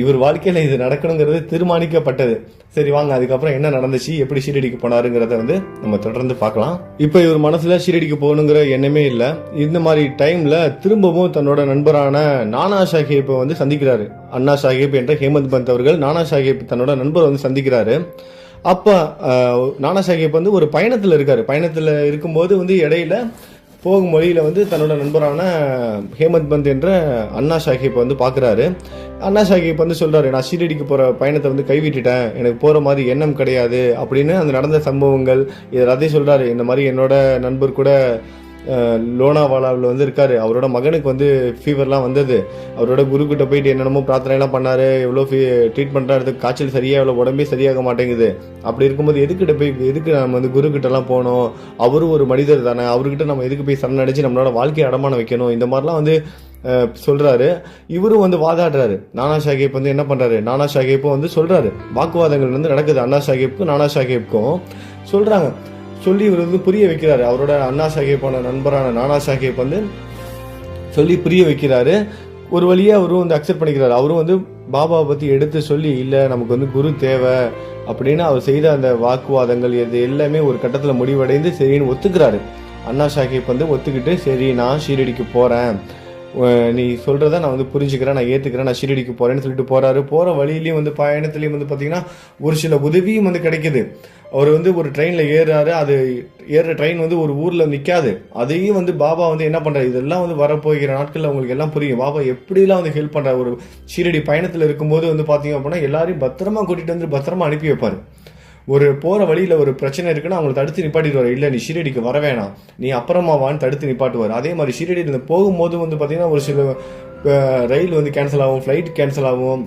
இவர் வாழ்க்கையில இது நடக்கணுங்கிறது தீர்மானிக்கப்பட்டது. சரி வாங்க, அதுக்கப்புறம் என்ன நடந்துச்சு, எப்படி ஷீரடிக்கு போனாருங்கிறத வந்து நம்ம தொடர்ந்து பார்க்கலாம். இப்ப இவர் மனசுல ஷீரடிக்கு போகணுங்கிற எண்ணமே இல்லை. இந்த மாதிரி டைம்ல திரும்பவும் தன்னோட நண்பரான நானா சாஹிப்பை வந்து சந்திக்கிறாரு. அண்ணா சாஹிப் என்ற ஹேமந்த் பந்த் அவர்கள் நானா சாஹிப் தன்னோட நண்பர் வந்து சந்திக்கிறாரு. அப்ப நானா சாஹிப் வந்து ஒரு பயணத்துல இருக்காரு. பயணத்துல இருக்கும்போது வந்து இடையில போகும் வழியில வந்து தன்னோட நண்பரான ஹேமந்த் பந்த் என்ற அண்ணா சாஹிப் வந்து பாக்குறாரு. அண்ணா சாஹிப் வந்து சொல்றாரு, நான் ஷீரடிக்கு போற பயணத்தை வந்து கைவிட்டுட்டேன், எனக்கு போற மாதிரி எண்ணம் கிடையாது அப்படின்னு அந்த நடந்த சம்பவங்கள் எல்லாத்தையும் சொல்றாரு. இந்த மாதிரி என்னோட நண்பர் கூட லோனாவாலாவில் வந்து இருக்காரு, அவரோட மகனுக்கு வந்து ஃபீவர்லாம் வந்தது, அவரோட குரு கிட்ட போயிட்டு என்னென்னமோ பிரார்த்தனை எல்லாம் பண்ணாரு, எவ்வளோ ட்ரீட்மெண்ட்லாம் எடுத்து காய்ச்சல் சரியா எவ்வளோ உடம்பே சரியாக மாட்டேங்குது. அப்படி இருக்கும்போது எதுக்கு நம்ம வந்து குரு கிட்ட எல்லாம் போனோம், அவரும் ஒரு மனிதர் தானே, அவர்கிட்ட நம்ம எதுக்கு போய் சரணடைச்சு நம்மளோட வாழ்க்கையை அடமானம் வைக்கணும், இந்த மாதிரிலாம் வந்து சொல்றாரு. இவரும் வந்து வாதாடுறாரு. நானா சாஹிப் வந்து என்ன பண்றாரு, நானா சாஹிப்பும் வந்து சொல்றாரு, வாக்குவாதங்கள் வந்து நடக்குது அண்ணா சாஹிப்புக்கும் நானா சாஹிப்புக்கும் சொல்றாங்க. சொல்லி இவர் வந்து புரிய வைக்கிறாரு. அவரோட அண்ணா சாஹிப்பான நண்பரான நானா சாஹிப் வந்து சொல்லி புரிய வைக்கிறாரு. ஒரு வழியா அவரும் வந்து அக்செப்ட் பண்ணிக்கிறாரு. அவரும் வந்து பாபாவை பத்தி எடுத்து சொல்லி, இல்ல நமக்கு வந்து குரு தேவை அப்படின்னு அவர் செய்த அந்த வாக்குவாதங்கள் இது எல்லாமே ஒரு கட்டத்துல முடிவடைந்து சரின்னு ஒத்துக்கிறாரு. அண்ணா சாஹிப் வந்து ஒத்துக்கிட்டு, சரி நான் ஷீரடிக்கு போறேன், நீ சொல்றத நான் வந்து புரிஞ்சுக்கிறேன், நான் ஏத்துக்கிறேன், நான் ஷீரடிக்கு போறேன்னு சொல்லிட்டு போறாரு. போற வழியிலயும் வந்து பயணத்திலயும் வந்து பாத்தீங்கன்னா ஒரு சில உதவியும் வந்து கிடைக்குது. அவர் வந்து ஒரு ட்ரெயின்ல ஏறாரு, அது ஏறுற ட்ரெயின் வந்து ஒரு ஊர்ல நிக்காது. அதையும் வந்து பாபா வந்து என்ன பண்றாரு, இதெல்லாம் வந்து வரப்போகிற நாட்கள்ல உங்களுக்கு எல்லாம் புரியும், பாபா எப்படிலாம் வந்து ஹெல்ப் பண்றாரு. ஒரு ஷீரடி பயணத்துல இருக்கும்போது வந்து பாத்தீங்க அப்படின்னா எல்லாரையும் பத்திரமா கூட்டிட்டு வந்து பத்திரமா அனுப்பி வைப்பாரு. ஒரு போற வழியில ஒரு பிரச்சனை இருக்குன்னா அவங்களை தடுத்து நிப்பாட்டிடுவாரு. இல்ல நீ ஷீரடிக்கு வர வேணாம், நீ அப்புறமா வான்னு தடுத்து நிப்பாட்டுவார். அதே மாதிரி ஷீரடியில போகும்போது வந்து பாத்தீங்கன்னா ஒரு சில ரயில் வந்து கேன்சல் ஆகும், ஃபிளைட் கேன்சல் ஆகும்,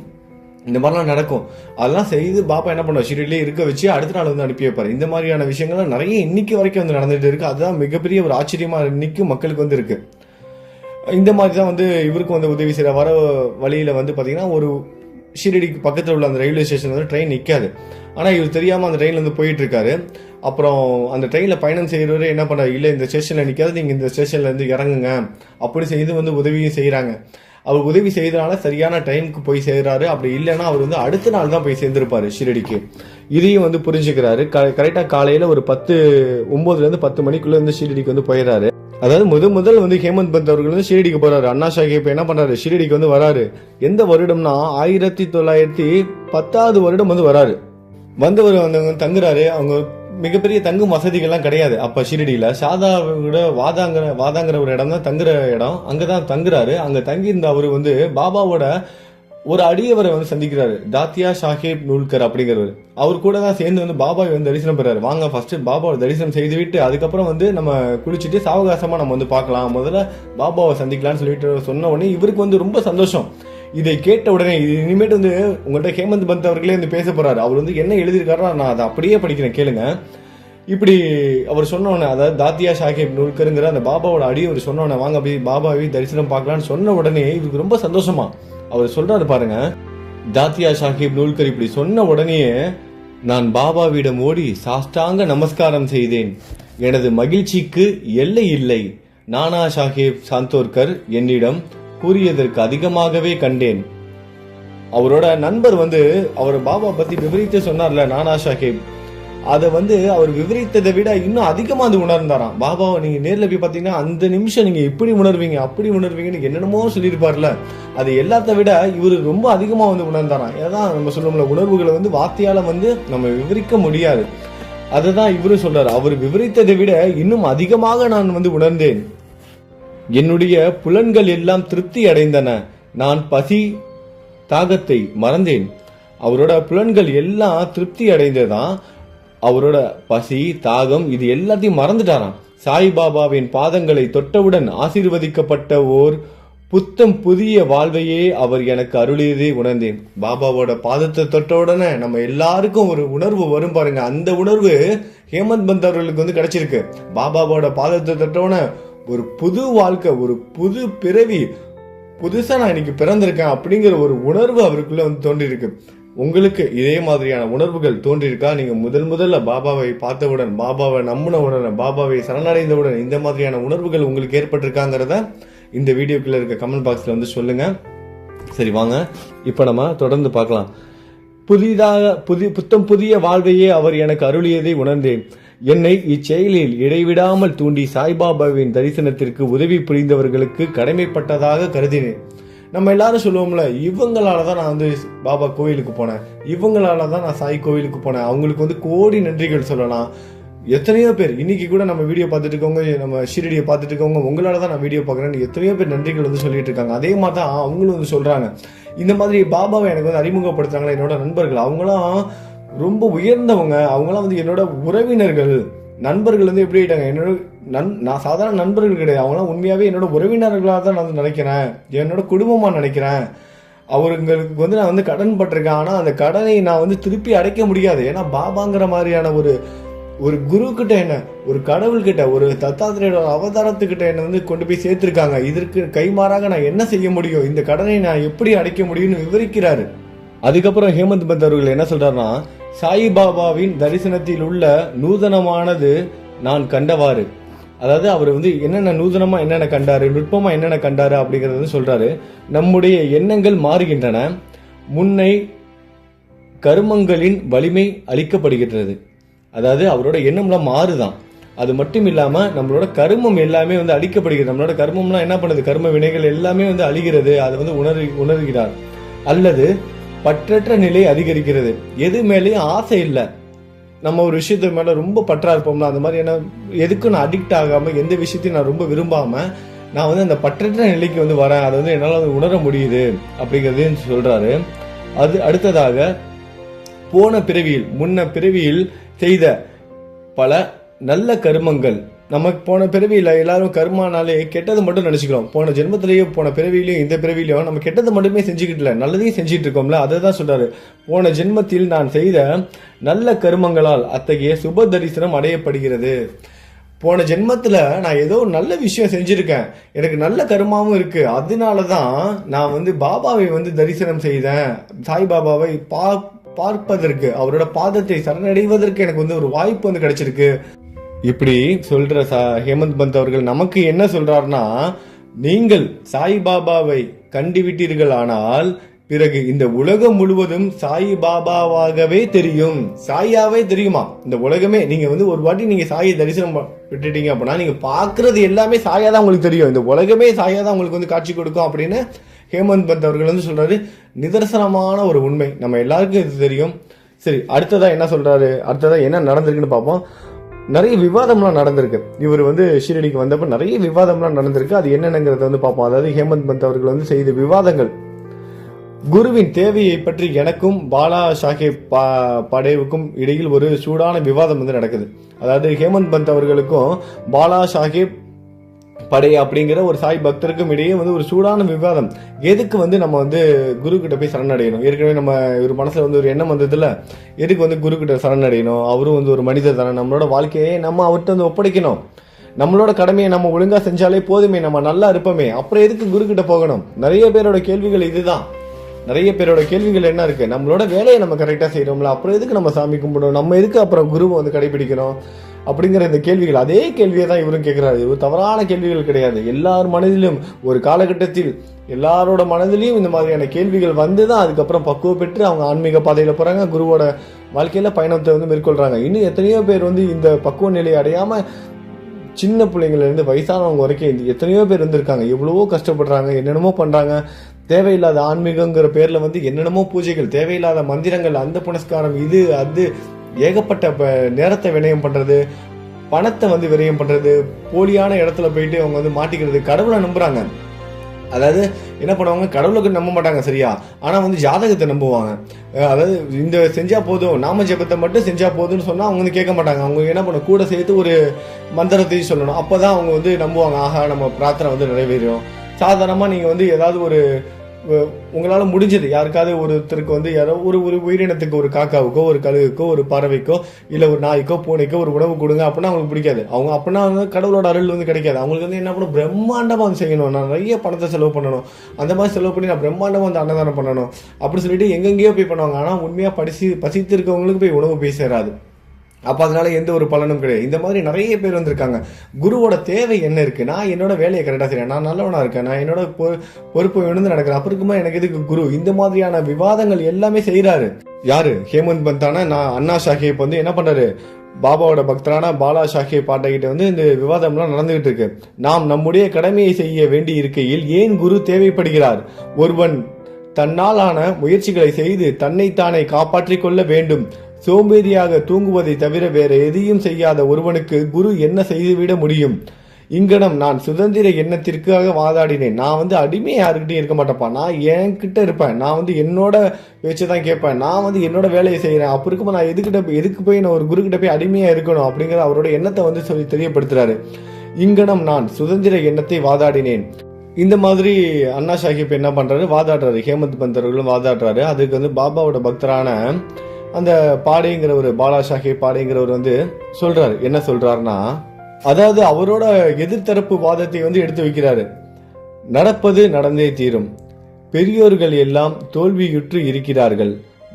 இந்த மாதிரிலாம் நடக்கும். அதெல்லாம் செய்து பாப்பா என்ன பண்ணுவார், ஷீரடியிலே இருக்க வச்சு அடுத்த நாள் வந்து அனுப்பி வைப்பார். இந்த மாதிரியான விஷயங்கள்லாம் நிறைய இன்னைக்கு வரைக்கும் வந்து நடந்துட்டு இருக்கு. அதுதான் மிகப்பெரிய ஒரு ஆச்சரியமா இன்னைக்கும் மக்களுக்கு வந்து இருக்கு. இந்த மாதிரி தான் வந்து இவருக்கு வந்து உதவி செய்யற வர வழியில வந்து பாத்தீங்கன்னா ஒரு ஷீரடிக்கு பக்கத்தில் உள்ள அந்த ரயில்வே ஸ்டேஷன் வந்து ட்ரெயின் நிற்காது. ஆனால் இவர் தெரியாமல் அந்த ட்ரெயினில் வந்து போயிட்டு இருக்காரு. அப்புறம் அந்த ட்ரெயினில் பயணம் செய்கிறவரு என்ன பண்ணுறாரு, இல்லை இந்த ஸ்டேஷனில் நிற்காது, நீங்கள் இந்த ஸ்டேஷனில் இருந்து இறங்குங்க அப்படி செய்து வந்து உதவியும் செய்கிறாங்க. அவர் உதவி செய்தனால சரியான டைமுக்கு போய் சேர்றாரு. அப்படி இல்லைன்னா அவர் வந்து அடுத்த நாள் தான் போய் சேர்ந்திருப்பாரு ஷீரடிக்கு. இதையும் வந்து புரிஞ்சுக்கிறாரு. கரெக்டாக காலையில் ஒரு 9:00 to 10 மணிக்குள்ள வந்து ஷீரடிக்கு வந்து போயிடறாரு. அதாவது முதல் வந்து ஹேமந்த் பந்த் அவர்கள் வந்து ஷீரடிக்கு போறாரு. அண்ணா சாஹிப் என்ன பண்றாரு, ஷீரடிக்கு வந்து வராரு. எந்த வருடம்னா 1910 வருடம் வந்து வராரு. வந்தவர் வந்து தங்குறாரு. அவங்க மிகப்பெரிய தங்கும் வசதிகள்லாம் கிடையாது அப்ப ஷீரடியில. சாதாவோட வாதாங்கிற ஒரு இடம் தான் தங்குற இடம். அங்கதான் தங்குறாரு. அங்க தங்கி இருந்த அவரு வந்து பாபாவோட ஒரு அடியவரை வந்து சந்திக்கிறாரு, தாத்தியா சாஹேப் நூல்கர் அப்படிங்கிறவர். அவர் கூட தான் சேர்ந்து வந்து பாபாவை வந்து தரிசனம் பெறாரு. வாங்க ஃபர்ஸ்ட் பாபாவை தரிசனம் செய்து விட்டு அதுக்கப்புறம் வந்து நம்ம குளிச்சுட்டு சாவகாசமா நம்ம வந்து பார்க்கலாம், முதல்ல பாபாவை சந்திக்கலாம்னு சொல்லிட்டு சொன்ன உடனே இவருக்கு வந்து ரொம்ப சந்தோஷம். இதை கேட்ட உடனே இனிமேட்டு வந்து உங்கள்கிட்ட ஹேமந்த் பந்த் அவர்களே வந்து பேச போறாரு. அவர் வந்து என்ன எழுதியிருக்காருன்னா நான் அதை அப்படியே படிக்கிறேன் கேளுங்க. இப்படி அவர் சொன்னோன்னே, அதாவது தாத்தியா சாஹேப் நூல்கருங்கிற அந்த பாபாவோட அடியவர் சொன்னோன்னே வாங்க போய் பாபாவை தரிசனம் பார்க்கலான்னு சொன்ன உடனே இவருக்கு ரொம்ப சந்தோஷமா. அவர் சொல்றாரு பாருங்க, தாத்தியா சாஹிப் நூல்கர் இப்படி சொன்ன உடனேயே நான் பாபாவிடம் ஓடி சாஷ்டாங்க நமஸ்காரம் செய்தேன். எனது மகிழ்ச்சிக்கு எல்லை இல்லை. நானா சாஹேப் சாந்தோர்கர் என்னிடம் கூறியதற்கு அதிகமாகவே கண்டேன். அவரோட நண்பர் வந்து அவர் பாபா பத்தி விவரித்து சொன்னார்ல நானா சாஹேப், அதை வந்து அவர் விவரித்ததை விட இன்னும் அதிகமா அது உணர்ந்தாராம். பாபாவை நீங்க நேர்ல போய் பாத்தீங்கன்னா அந்த நிமிஷம் நீங்க இப்படி உணர்வீங்க அப்படி உணர்வீங்கன்னு என்னென்னமோ சொல்லியிருப்பார்ல, அது எல்லாத்த விட இவரு ரொம்ப அதிகமா வந்து உணர்ந்தாராம். ஏதான் நம்ம சொல்லுவோம்ல, உணர்வுகளை வந்து வார்த்தையால வந்து நம்ம விவரிக்க முடியாது. அதுதான் இவரு சொல்றாரு, அவர் விவரித்ததை விட இன்னும் அதிகமாக நான் வந்து உணர்ந்தேன். என்னுடைய புலன்கள் எல்லாம் திருப்தி அடைந்தன. நான் பசி தாகத்தை மறந்தேன். அவரோட புலன்கள் எல்லாம் திருப்தி அடைந்ததான். அவரோட பசி தாகம் இது எல்லாத்தையும் மறந்துட்டாராம். சாய்பாபாவின் பாதங்களை தொட்டவுடன் ஆசீர்வதிக்கப்பட்ட ஓர் புத்தம் புதிய வாழ்வையே அவர் எனக்கு அருளியதை உணர்ந்தேன். பாபாவோட பாதத்தை தொட்ட உடனே நம்ம எல்லாருக்கும் ஒரு உணர்வு வரும் பாருங்க. அந்த உணர்வு ஹேமந்த் பந்த் அவர்களுக்கு வந்து கிடைச்சிருக்கு. பாபாவோட பாதத்தை தொட்டவுடனே ஒரு புது வாழ்க்கை, ஒரு புது பிறவி, புதுசா நான் இன்னைக்கு பிறந்திருக்கேன் அப்படிங்கிற ஒரு உணர்வு அவருக்குள்ள வந்து தோன்றிருக்கு. உங்களுக்கு இதே மாதிரியான உணர்வுகள் தோன்றியிருக்கா? நீங்க முதல்ல பாபாவை பார்த்தவுடன், பாபாவை நம்பினவுடன், பாபாவை சரணடைந்தவுடன் இந்த மாதிரியான உணர்வுகள் உங்களுக்கு ஏற்பட்டிருக்காங்கிறத இந்த வீடியோக்குள்ள இருக்க கமெண்ட் பாக்ஸ்ல வந்து சொல்லுங்க. சரி வாங்க இப்ப நம்ம தொடர்ந்து பார்க்கலாம். புத்தம் புதிய வாழ்வையே அவர் எனக்கு அருளியதை உணர்ந்தேன். என்னை இச்செயலில் இடைவிடாமல் தூண்டி சாய்பாபாவின் தரிசனத்திற்கு உதவி புரிந்தவர்களுக்கு கடமைப்பட்டதாக கருதினேன். நம்ம எல்லாரும் சொல்லுவோம்ல, இவங்களாலதான் நான் வந்து பாபா கோயிலுக்கு போனேன், இவங்களாலதான் நான் சாய் கோயிலுக்கு போனேன், அவங்களுக்கு வந்து கோடி நன்றிகள் சொல்லலாம். எத்தனையோ பேர் இன்னைக்கு கூட நம்ம வீடியோ பார்த்துட்டு இருக்கவங்க, நம்ம ஷீரடியை பார்த்துட்டு இருக்கவங்க, உங்களாலதான் நான் வீடியோ பார்க்குறேன்னு எத்தனையோ பேர் நன்றிகள் வந்து சொல்லிட்டு இருக்காங்க. அதே மாதிரி தான் அவங்களும் வந்து சொல்றாங்க. இந்த மாதிரி பாபாவை எனக்கு வந்து அறிமுகப்படுத்துறாங்களா என்னோட நண்பர்கள், அவங்களாம் ரொம்ப உயர்ந்தவங்க, அவங்களாம் வந்து என்னோட உறவினர்கள். நண்பர்கள் வந்து எப்படி ஆயிட்டாங்க, என்னோட நான் சாதாரண நண்பர்கள் கிடையாது, அவங்களாம் உண்மையாவே என்னோட உறவினர்களாக தான் நான் வந்து நினைக்கிறேன், என்னோட குடும்பமா நினைக்கிறேன். அவங்களுக்கு வந்து நான் வந்து கடன் பட்டிருக்கேன், ஆனா அந்த கடனை நான் வந்து திருப்பி அடைக்க முடியாது. ஏன்னா பாபாங்கிற மாதிரியான ஒரு குரு கிட்ட, என்ன ஒரு கடவுள் கிட்ட, ஒரு தத்தாத்திரையோட அவதாரத்துக்கிட்ட என்ன வந்து கொண்டு போய் சேர்த்திருக்காங்க. இதற்கு கைமாறாக நான் என்ன செய்ய முடியும், இந்த கடனை நான் எப்படி அடைக்க முடியும்னு விவரிக்கிறாரு. அதுக்கப்புறம் ஹேமந்த் பந்த் அவர்கள் என்ன சொல்றாருன்னா, சாய்பாபாவின் தரிசனத்தில் உள்ள நூதனமானது நான் கண்டவாறு, அதாவது அவர் வந்து என்னென்ன நூதனமா என்னென்ன கண்டாரு, நுட்பமா என்னென்ன கண்டாரு அப்படிங்கறது சொல்றாரு. நம்முடைய எண்ணங்கள் மாறுகின்றன, முன்னை கர்மங்களின் வலிமை அளிக்கப்படுகின்றது. அதாவது அவரோட எண்ணம்லாம் மாறுதான். அது மட்டும் இல்லாம நம்மளோட கர்மம் எல்லாமே வந்து அழிக்கப்படுகிறது. நம்மளோட கர்மம்லாம் என்ன பண்ணுது, கர்ம வினைகள் எல்லாமே வந்து அழிகிறது. அதை வந்து உணர்கிறார். அல்லது பற்றற்ற நிலை அதிகரிக்கிறது. எது மேலேயும் ஆசை இல்லை. நம்ம ஒரு விஷயத்து மேல ரொம்ப பற்றா இருப்போம்னா, அந்த மாதிரி என்ன எதுக்கும் நான் அடிக்ட் ஆகாம, எந்த விஷயத்தையும் நான் ரொம்ப விரும்பாம நான் வந்து அந்த பற்றற்ற நிலைக்கு வந்து வரேன். அதை வந்து என்னால் வந்து உணர முடியுது அப்படிங்கிறதையும் சொல்றாரு. அது அடுத்ததாக முன்ன பிறவியில் செய்த பல நல்ல கர்மங்கள், நமக்கு போன பிறவியில எல்லாரும் கர்மானாலே கெட்டது மட்டும் நினைச்சுக்கிறோம். போன ஜென்மத்திலேயே, போன பிறவிலையும் இந்த பிறவிலையும் நம்ம கெட்டது மட்டுமே செஞ்சுக்கிட்டு நல்லதையும் செஞ்சுட்டு இருக்கோம்ல. அதை தான் சொல்றாரு, போன ஜென்மத்தில் நான் செய்த நல்ல கர்மங்களால் அத்தகைய சுப தரிசனம் அடையப்படுகிறது. போன ஜென்மத்துல நான் ஏதோ நல்ல விஷயம் செஞ்சிருக்கேன், எனக்கு நல்ல கர்மாவும் இருக்கு, அதனாலதான் நான் வந்து பாபாவை வந்து தரிசனம் செய்தேன், சாய்பாபாவை பார்ப்பதற்கு, அவரோட பாதத்தை சரணடைவதற்கு எனக்கு வந்து ஒரு வாய்ப்பு வந்து கிடைச்சிருக்கு. இப்படி சொல்ற ஹேமந்த் பந்த் அவர்கள் நமக்கு என்ன சொல்றாருன்னா, நீங்கள் சாய்பாபாவை கண்டுவிட்டீர்கள் ஆனால் பிறகு இந்த உலகம் முழுவதும் சாய்பாபாவாகவே தெரியும். சாயாவே தெரியுமா இந்த உலகமே. நீங்க வந்து ஒரு வாட்டி நீங்க சாயை தரிசனம் விட்டுட்டீங்க அப்படின்னா நீங்க பாக்குறது எல்லாமே சாயாதான் உங்களுக்கு தெரியும். இந்த உலகமே சாயாதான் உங்களுக்கு வந்து காட்சி கொடுக்கும் அப்படின்னு ஹேமந்த் பந்த் அவர்கள் வந்து சொல்றாரு. நிதர்சனமான ஒரு உண்மை, நம்ம எல்லாருக்கும் இது தெரியும். சரி, அடுத்ததா என்ன சொல்றாரு, அடுத்ததா என்ன நடந்திருக்குன்னு பார்ப்போம். நிறைய விவாதம்லாம் நடந்திருக்கு. இவர் வந்து ஷீரடிக்கு வந்தப்ப நிறைய விவாதம்லாம் நடந்திருக்கு. அது என்னென்னங்கிறத வந்து பார்ப்போம். அதாவது ஹேமந்த் பந்த் அவர்கள் வந்து செய்த விவாதங்கள். குருவின் தேவையை பற்றி எனக்கும் பாலா சாஹேப் படேவுக்கும் இடையில் ஒரு சூடான விவாதம் வந்து நடக்குது. அதாவது ஹேமந்த் பந்த் அவர்களுக்கும் பாலா சாஹேப் படே அப்படிங்கிற ஒரு சாய் பக்தருக்கும் இடையே வந்து ஒரு சூடான விவாதம். எதுக்கு வந்து நம்ம வந்து குரு கிட்ட போய் சரணடையணும்? ஏற்கனவே நம்ம ஒரு மனசுல வந்து ஒரு எண்ணம் வந்ததுல, எதுக்கு வந்து குரு கிட்ட சரணடையணும்? அவரும் வந்து ஒரு மனிதர் தானே, நம்மளோட வாழ்க்கையை நம்ம அவர்கிட்ட வந்து ஒப்படைக்கணும், நம்மளோட கடமையை நம்ம ஒழுங்கா செஞ்சாலே போதுமே, நம்ம நல்லா இருப்போமே, அப்புறம் எதுக்கு குரு கிட்ட போகணும்? நிறைய பேரோட கேள்விகள் இதுதான். நிறைய பேரோட கேள்விகள் என்ன இருக்கு, நம்மளோட வேலையை நம்ம கரெக்டா செய்யறோம்ல, அப்புறம் எதுக்கு நம்ம சாமி கும்பிடணும், நம்ம எதுக்கு அப்புறம் குருவை வந்து கடைபிடிக்கணும் அப்படிங்கிற இந்த கேள்விகள். அதே கேள்வியை தான் இவரும் கேட்கிறாரு. இது தவறான கேள்விகள் கிடையாது. எல்லார் மனதிலும் ஒரு காலகட்டத்தில் எல்லாரோட மனதிலையும் இந்த மாதிரியான கேள்விகள் வந்துதான் அதுக்கப்புறம் பக்குவம் பெற்று அவங்க ஆன்மீக பாதையில போறாங்க, குருவோட வாழ்க்கையில பயணத்தை வந்து மேற்கொள்றாங்க. இன்னும் எத்தனையோ பேர் வந்து இந்த பக்குவ நிலையை அடையாம சின்ன பிள்ளைங்கள்ல இருந்து வயசானவங்க வரைக்கும் எத்தனையோ பேர் இருந்திருக்காங்க. எவ்வளவோ கஷ்டப்படுறாங்க, என்னென்னமோ பண்றாங்க. தேவையில்லாத ஆன்மீகங்கிற பேர்ல வந்து என்னென்னமோ பூஜைகள், தேவையில்லாத மந்திரங்கள், அந்த புனஸ்காரம், இது அது, ஏகப்பட்ட நேரத்தை விரயம் பண்றது, பணத்தை வந்து விரயம் பண்றது, போலியான இடத்துல போயிட்டு அவங்க வந்து மாட்டிக்கிறது. கடவுளை நம்புறாங்க. அதாவது என்ன பண்ணுவாங்க, கடவுளுக்கு நம்ப மாட்டாங்க சரியா, ஆனா வந்து ஜாதகத்தை நம்புவாங்க. அதாவது இந்த செஞ்சா போதும், நாம ஜெபத்தை மட்டும் செஞ்சா போதும்னு சொன்னா அவங்க வந்து கேட்க மாட்டாங்க. அவங்க என்ன பண்ண, கூட சேர்த்து ஒரு மந்திரத்தையும் சொல்லணும், அப்பதான் அவங்க வந்து நம்புவாங்க. ஆஹா, நம்ம பிரார்த்தனை வந்து நிறைவேறும். சாதாரணமா நீங்க வந்து ஏதாவது ஒரு உங்களால முடிஞ்சது யாருக்காவது ஒருத்தருக்கு வந்து யாரோ ஒரு உயிரினத்துக்கு, ஒரு காக்காவுக்கோ, ஒரு கழுகுக்கோ, ஒரு பறவைக்கோ, இல்ல ஒரு நாய்க்கோ, பூனைக்கோ ஒரு உணவு கொடுங்க அப்படின்னா அவங்களுக்கு பிடிக்காது. அவங்க அப்படின்னா வந்து கடவுளோட அருள் வந்து கிடைக்காது. அவங்களுக்கு வந்து என்ன பண்ணணும், பிரம்மாண்டமா வந்து செய்யணும், நான் நிறைய பணத்தை செலவு பண்ணணும், அந்த மாதிரி செலவு பண்ணி நான் பிரம்மாண்டமா வந்து அன்னதானம் பண்ணணும் அப்படின்னு சொல்லிட்டு எங்கெங்கேயோ போய் பண்ணுவாங்க. ஆனா உண்மையா பசித்து இருக்கவங்களுக்கு போய் உணவு போய் சேராது. அப்ப அதனால எந்த ஒரு பலனும் கிடையாது. இந்த மாதிரி நிறைய பேர் வந்திருக்காங்க. குருவோட தேவை என்ன இருக்கு? நான் என்னோட வேலையை கரெக்டா செய்யறேன், நான் நல்லவனா இருக்கேன், நான் என்னோட பொறுப்பை எழுந்து நடக்கிறேன், அப்ப இருக்குமா எனக்கு எதுக்கு குரு? இந்த மாதிரியான விவாதங்கள் எல்லாமே செய்யறாரு. யாரு? ஹேமந்த் பந்தான நான் அண்ணா சாஹேப் வந்து என்ன பண்றாரு, பாபாவோட பக்தரான பாலா சாஹேப் பாட்டகிட்ட வந்து இந்த விவாதம்லாம் நடந்துகிட்டு இருக்கு. நாம் நம்முடைய கடமையை செய்ய வேண்டி இருக்கையில் ஏன் குரு தேவைப்படுகிறார்? ஒருவன் தன்னாலான முயற்சிகளை செய்து தன்னைத்தானே காப்பாற்றிக் கொள்ள வேண்டும். சோம்பேறியாக தூங்குவதை தவிர வேற எதையும் செய்யாத ஒருவனுக்கு குரு என்ன செய்துவிட முடியும்? இங்கனம் நான் சுதந்திர எண்ணத்திற்காக வாதாடினேன். நான் வந்து அடிமை யாருக்கிட்டையும் இருக்க மாட்டேப்பா, நான் என்கிட்ட இருப்பேன், நான் வந்து என்னோட பேச்சதான் கேட்பேன், நான் வந்து என்னோட வேலையை செய்யறேன். அப்படி இருக்கும்போது நான் எதுக்கு போய் நான் ஒரு குரு கிட்ட போய் அடிமையா இருக்கணும் அப்படிங்கிற அவரோட எண்ணத்தை வந்து சொல்லி தெரியப்படுத்துறாரு. இங்கனம் நான் சுதந்திர எண்ணத்தை வாதாடினேன். இந்த மாதிரி அண்ணா சாஹிப் என்ன பண்றாரு, வாதாடுறாரு. ஹேமந்த் பந்த் அவர்களும் வாதாடுறாரு. அதுக்கு வந்து பாபாவோட பக்தரான அந்த பாடேங்கிறவர், பாலா சாஹேப் பாடேங்கிறவர் வந்து சொல்றாரு. என்ன சொல்றாருன்னா, அதாவது அவரோட எதிர்த்தரப்பு வாதத்தை வந்து எடுத்து வைக்கிறாரு. நடப்பது நடந்தே தீரும். பெரியோர்கள் எல்லாம் தோல்வியுற்று இருக்கிறார்கள்.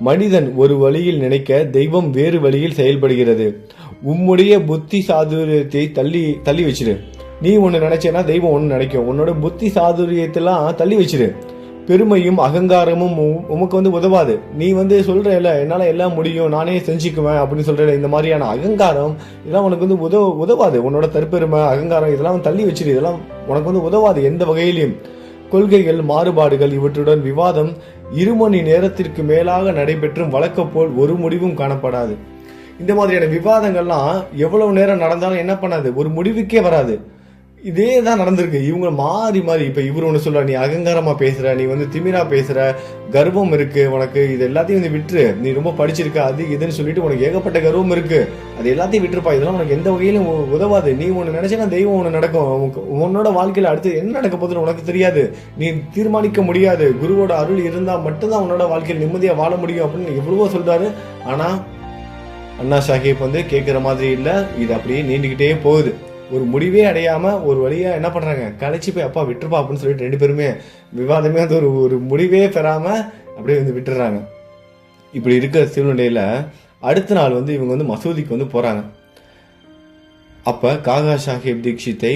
மனிதன் ஒரு வழியில் நினைக்க தெய்வம் வேறு வழியில் செயல்படுகிறது. உம்முடைய புத்தி சாதுரியத்தை தள்ளி வச்சிரு. நீ ஒன்னு நினைச்சேன்னா தெய்வம் ஒன்னு நினைக்கும். உன்னோட புத்தி சாதுரியத்தெல்லாம் தள்ளி வச்சிரு. பெருமையும் அகங்காரமும் உமக்கு வந்து உதவாது. நீ வந்து சொல்ற இல்ல, என்னால எல்லாம் முடியும், நானே செஞ்சுக்குவேன் அப்படின்னு சொல்ற இந்த மாதிரியான அகங்காரம் இதெல்லாம் உனக்கு வந்து உதவாது. உன்னோட தற்பெருமை, அகங்காரம் இதெல்லாம் தள்ளி வச்சிரு. இதெல்லாம் உனக்கு வந்து உதவாது எந்த வகையிலையும். கொள்கைகள், மாறுபாடுகள் இவற்றுடன் விவாதம் 2 மணி நேரத்திற்கு மேலாக நடைபெற்றும் வழக்கம் போல் ஒரு முடிவும் காணப்படாது. இந்த மாதிரியான விவாதங்கள்லாம் எவ்வளவு நேரம் நடந்தாலும் என்ன பண்ணாது, ஒரு முடிவுக்கே வராது. இதே தான் நடந்திருக்கு. இவங்க மாறி இப்ப இவரு ஒண்ணு சொல்ற, நீ அகங்காரமா பேசுற, நீ வந்து திமிரா பேசுற, கர்வம் இருக்கு உனக்கு, இது எல்லாத்தையும் வந்து விட்டுரு, நீ ரொம்ப படிச்சிருக்க, அது இதுன்னு சொல்லிட்டு உனக்கு ஏகப்பட்ட கர்வம் இருக்கு, அது எல்லாத்தையும் விட்டுருப்பா, இதெல்லாம் உனக்கு எந்த வகையிலும் உதவாது. நீ ஒண்ணு நினைச்சா தெய்வம் ஒண்ணு நடக்கும். உன்னோட வாழ்க்கையில அடுத்து என்ன நடக்க போகுதுன்னு உனக்கு தெரியாது, நீ தீர்மானிக்க முடியாது. குருவோட அருள் இருந்தா மட்டும்தான் உன்னோட வாழ்க்கையில் நிம்மதியா வாழ முடியும் அப்படின்னு எவ்வளவோ சொல்றாரு. ஆனா அண்ணா சாஹிப் வந்து கேட்கிற மாதிரி இல்ல. இது அப்படியே நீண்டுகிட்டே போகுது. ஒரு முடிவே அடையாம ஒரு வழியா என்ன பண்றாங்க, கழிச்சு போய் அப்பா விட்டுருப்பா அப்படின்னு சொல்லிட்டு 2 பேருமே விவாதமே வந்து ஒரு முடிவே பெறாம அப்படியே வந்து விட்டுறாங்க. இப்படி இருக்கிற சூழ்நிலையில அடுத்த நாள் வந்து இவங்க வந்து மசூதிக்கு வந்து போறாங்க. அப்ப காகா சாஹிப் தீக்ஷித்தை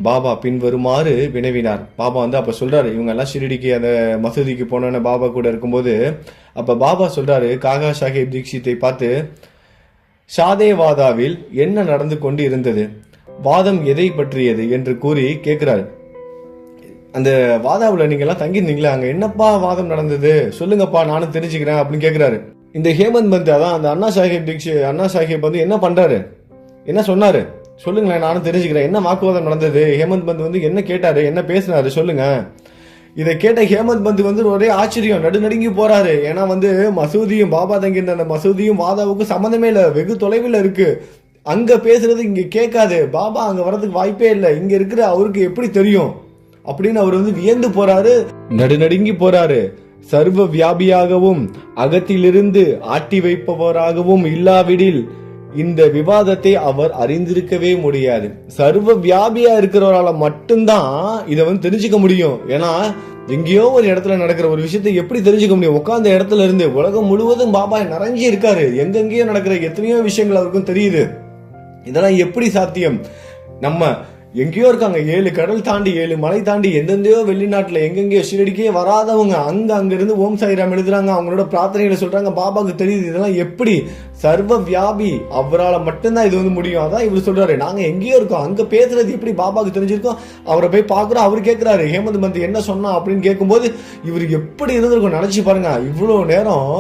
பாபா பின்வருமாறு வினவினார். பாபா வந்து அப்ப சொல்றாரு, இவங்க எல்லாம் ஷிரடிக்கு அந்த மசூதிக்கு போனோன்னு பாபா கூட இருக்கும்போது அப்ப பாபா சொல்றாரு காகா சாஹிப் தீக்ஷித்தை பார்த்து, ஷாதேவாதாவில் என்ன நடந்து கொண்டு இருந்தது, வாதம் எதை பற்றியது என்று கூறி கேட்கிறாரு. அந்த வாதாவில் நீங்க எல்லாம் தங்கியிருந்தீங்களா, அங்க என்னப்பா வாதம் நடந்தது சொல்லுங்கப்பா, நானும் தெரிஞ்சுக்கிறேன் அப்படின்னு கேட்கிறாரு. இந்த ஹேமந்த் பந்த் அதான் அந்த அண்ணா சாஹிப் வந்து என்ன பண்றாரு, என்ன சொன்னாரு சொல்லுங்களேன், நானும் தெரிஞ்சுக்கிறேன், என்ன வாக்குவாதம் நடந்தது, ஹேமந்த் பந்த் வந்து என்ன கேட்டாரு, என்ன பேசினாரு சொல்லுங்க. இதை கேட்ட ஹேமந்த் பந்த் வந்து ஒரே ஆச்சரியம், நடுநடுங்கி போறாரு. ஏன்னா வந்து மசூதியும் பாபா தங்கியிருந்த அந்த மசூதியும் வாதாவுக்கும் சம்மந்தமே இல்லை, வெகு தொலைவில் இருக்கு. அங்க பேசுறது இங்க கேட்காது, பாபா அங்க வர்றதுக்கு வாய்ப்பே இல்லை, இங்க இருக்கிற அவருக்கு எப்படி தெரியும் அப்படின்னு அவர் வந்து வியந்து போறாரு, நடுநடுங்கி போறாரு. சர்வ வியாபியாகவும் அகத்திலிருந்து ஆட்டி வைப்பவராகவும் இல்லாவிடில் இந்த விவாதத்தை அவர் அறிந்திருக்கவே முடியாது. சர்வ வியாபியா இருக்கிறவரால மட்டும்தான் இதை வந்து தெரிஞ்சுக்க முடியும். ஏன்னா எங்கேயோ ஒரு இடத்துல நடக்கிற ஒரு விஷயத்தை எப்படி தெரிஞ்சுக்க முடியும்? உட்கார்ந்த இடத்துல இருந்து உலகம் முழுவதும் பாபா நிறைஞ்சி இருக்காரு, எங்கெங்கேயோ நடக்கிற எத்தனையோ விஷயங்கள் அவருக்கும் தெரியுது. இதெல்லாம் எப்படி சாத்தியம்? நம்ம எங்கேயோ இருக்காங்க, 7 கடல் தாண்டி 7 மலை தாண்டி எந்தெந்தையோ வெளிநாட்டுல எங்கெங்கயோ ஷிரடிக்கே வராதவங்க அங்க இருந்து ஓம் சாய்ராம் எழுதுறாங்க, அவங்களோட பிரார்த்தனைகளை சொல்றாங்க, பாபாவுக்கு தெரியுது. இதெல்லாம் எப்படி? சர்வ வியாபி, அவரால் மட்டும்தான் இது வந்து முடியும். அதான் இவர் சொல்றாரு, நாங்க எங்கேயோ இருக்கோம், அங்க பேசுறது எப்படி பாபாவுக்கு தெரிஞ்சிருக்கோம்? அவரை போய் பாக்குறோம், அவர் கேட்கிறாரு ஹேமந்த் பந்த் என்ன சொன்னா அப்படின்னு கேட்கும்போது இவர் எப்படி இருந்திருக்கும் நினைச்சு பாருங்க. இவ்வளவு நேரம்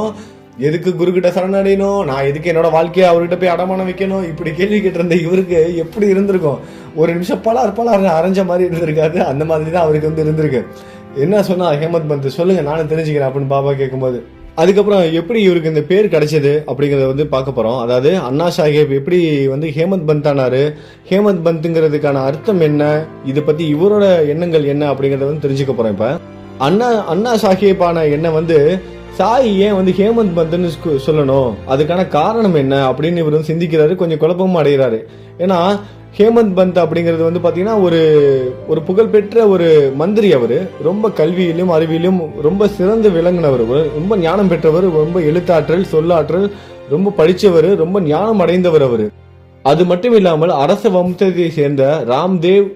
எதுக்கு குரு கிட்ட சரணடையணும், நான் எதுக்கு என்னோட வாழ்க்கையை அவர்கிட்ட போய் அடமானம் வைக்கணும், இப்படி கேள்வி கேட்டு இருந்த இவருக்கு எப்படி இருந்திருக்கும்? ஒரு நிமிஷம் பலார் அரைஞ்ச மாதிரி இருந்திருக்காரு. அந்த மாதிரி தான் அவருக்கு வந்து இருந்திருக்கு. என்ன சொன்னா ஹேமந்த் பந்த், சொல்லுங்க நானும் தெரிஞ்சுக்கிறேன் அப்படின்னு பாபா கேட்கும்போது, அதுக்கப்புறம் எப்படி இவருக்கு இந்த பேர் கிடைச்சது அப்படிங்கறத வந்து பார்க்க போறோம். அதாவது அண்ணா சாஹேப் எப்படி வந்து ஹேமந்த் பந்த் ஆனாரு, ஹேமந்த் பந்த்ங்கிறதுக்கான அர்த்தம் என்ன, இதை பத்தி இவரோட எண்ணங்கள் என்ன அப்படிங்கறத வந்து தெரிஞ்சுக்க போறோம். இப்ப அண்ணா சாஹேப்பான எண்ணம் வந்து சாய் ஏன் வந்து ஹேமந்த் பந்த்னு சொல்லணும், அதுக்கான காரணம் என்ன அப்படின்னு இவர் வந்து சிந்திக்கிறாரு, கொஞ்சம் குழப்பமும் அடைகிறாரு. ஏன்னா ஹேமந்த் பந்த் அப்படிங்கிறது வந்து பாத்தீங்கன்னா ஒரு புகழ்பெற்ற ஒரு மந்திரி. அவரு ரொம்ப கல்வியிலும் அறிவியலும் ரொம்ப சிறந்து விளங்கினவர், ரொம்ப ஞானம் பெற்றவர், ரொம்ப எழுத்தாற்றல் சொல்லாற்றல், ரொம்ப படிச்சவர், ரொம்ப ஞானம் அடைந்தவர் அவரு. அது மட்டும் இல்லாமல் அரச வம்சத்தை சேர்ந்த ராம்தேவ்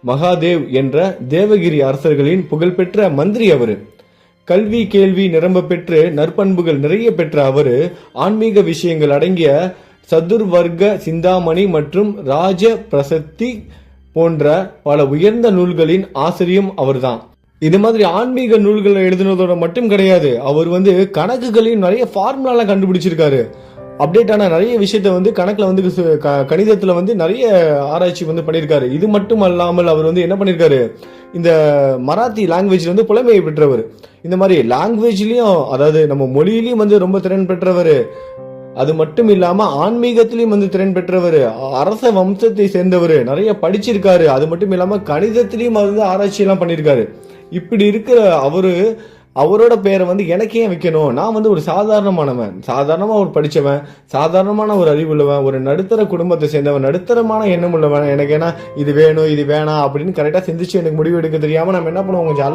மகாதேவ் என்ற தேவகிரி அரசர்களின் புகழ்பெற்ற மந்திரி அவரு. கல்வி கேள்வி நிரம்ப பெற்று நற்பண்புகள் நிறைய பெற்ற அவரு ஆன்மீக விஷயங்கள் அடங்கிய சதுர்வர்க்க சிந்தாமணி மற்றும் ராஜ பிரசத்தி போன்ற பல உயர்ந்த நூல்களின் ஆசிரியம் அவர்தான். இது மாதிரி ஆன்மீக நூல்களை எழுதுனதோட மட்டும் கிடையாது, அவர் வந்து கணக்குகளையும் நிறைய ஃபார்முலாலாம் கண்டுபிடிச்சிருக்காரு. அப்டேட்டான நிறைய விஷயத்த வந்து கணக்குல வந்து கணிதத்துல வந்து நிறைய ஆராய்ச்சி வந்து பண்ணியிருக்காரு. இது மட்டும் அல்லாமல் அவர் வந்து என்ன பண்ணியிருக்காரு, இந்த மராத்தி லாங்குவேஜ்ல வந்து புலமையை பெற்றவர். இந்த மாதிரி லாங்குவேஜ்லயும், அதாவது நம்ம மொழியிலயும் வந்து ரொம்ப திறன் பெற்றவர். அது மட்டும் இல்லாம ஆன்மீகத்திலையும் வந்து திறன் பெற்றவர், அரச வம்சத்தை சேர்ந்தவர், நிறைய படிச்சிருக்காரு. அது மட்டும் இல்லாம கணிதத்திலையும் வந்து ஆராய்ச்சி எல்லாம் பண்ணியிருக்காரு. இப்படி இருக்கிற அவரோட பேரை வந்து எனக்கே வைக்கணும், நான் வந்து ஒரு சாதாரணமானவன், சாதாரணமா ஒரு படிச்சவன், சாதாரணமான ஒரு அறிவுள்ளவன், ஒரு நடுத்தர குடும்பத்தை சேர்ந்தவன், நடுத்தரமான எண்ணம் உள்ளவன், எனக்கு ஏன்னா இது வேணும் இது வேணாம் அப்படின்னு கரெக்டா சிந்திச்சு எனக்கு முடிவு எடுக்க தெரியாம நம்ம என்ன பண்ணுவோம், கொஞ்சம்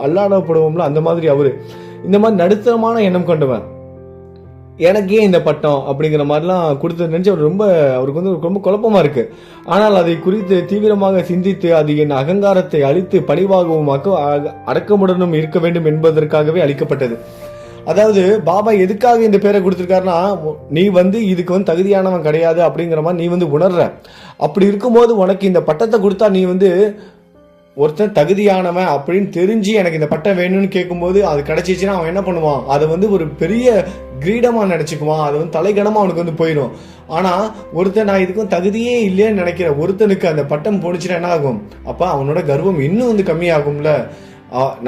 அல்லாடப்படுவோம்ல, அந்த மாதிரி அவரு இந்த மாதிரி நடுத்தரமான எண்ணம் கொண்டவன். எனக்கே இந்த பட்டம் அப்படிங்கிற மாதிரிலாம் கொடுத்து நினைச்சு அவருக்கு வந்து ரொம்ப குழப்பமா இருக்கு. ஆனால் அதை குறித்து தீவிரமாக சிந்தித்து அது என் அகங்காரத்தை அழித்து பணிவாகவும் அடக்கமுடனும் இருக்க வேண்டும் என்பதற்காகவே அளிக்கப்பட்டது. அதாவது பாபா எதுக்காக இந்த பேரை கொடுத்திருக்காருன்னா, நீ வந்து இதுக்கு வந்து தகுதியானவன் கிடையாது அப்படிங்கிற மாதிரி நீ வந்து உணர்ற. அப்படி இருக்கும்போது உனக்கு இந்த பட்டத்தை கொடுத்தா நீ வந்து ஒருத்தன் தகுதியானவன் அப்படின்னு தெரிஞ்சு எனக்கு இந்த பட்டம் வேணும்னு கேட்கும்போது அது கிடைச்சிச்சுன்னா அவன் என்ன பண்ணுவான், அதை வந்து ஒரு பெரிய கிரீடமா நினைச்சுக்குவான், அது வந்து தலைகணமா அவனுக்கு வந்து போயிடும். ஆனா ஒருத்தன் நான் இதுக்கும் தகுதியே இல்லைன்னு நினைக்கிற ஒருத்தனுக்கு அந்த பட்டம் போனிச்சுன்னா என்ன ஆகும், அப்ப அவனோட கர்வம் இன்னும் வந்து கம்மியாகும்ல.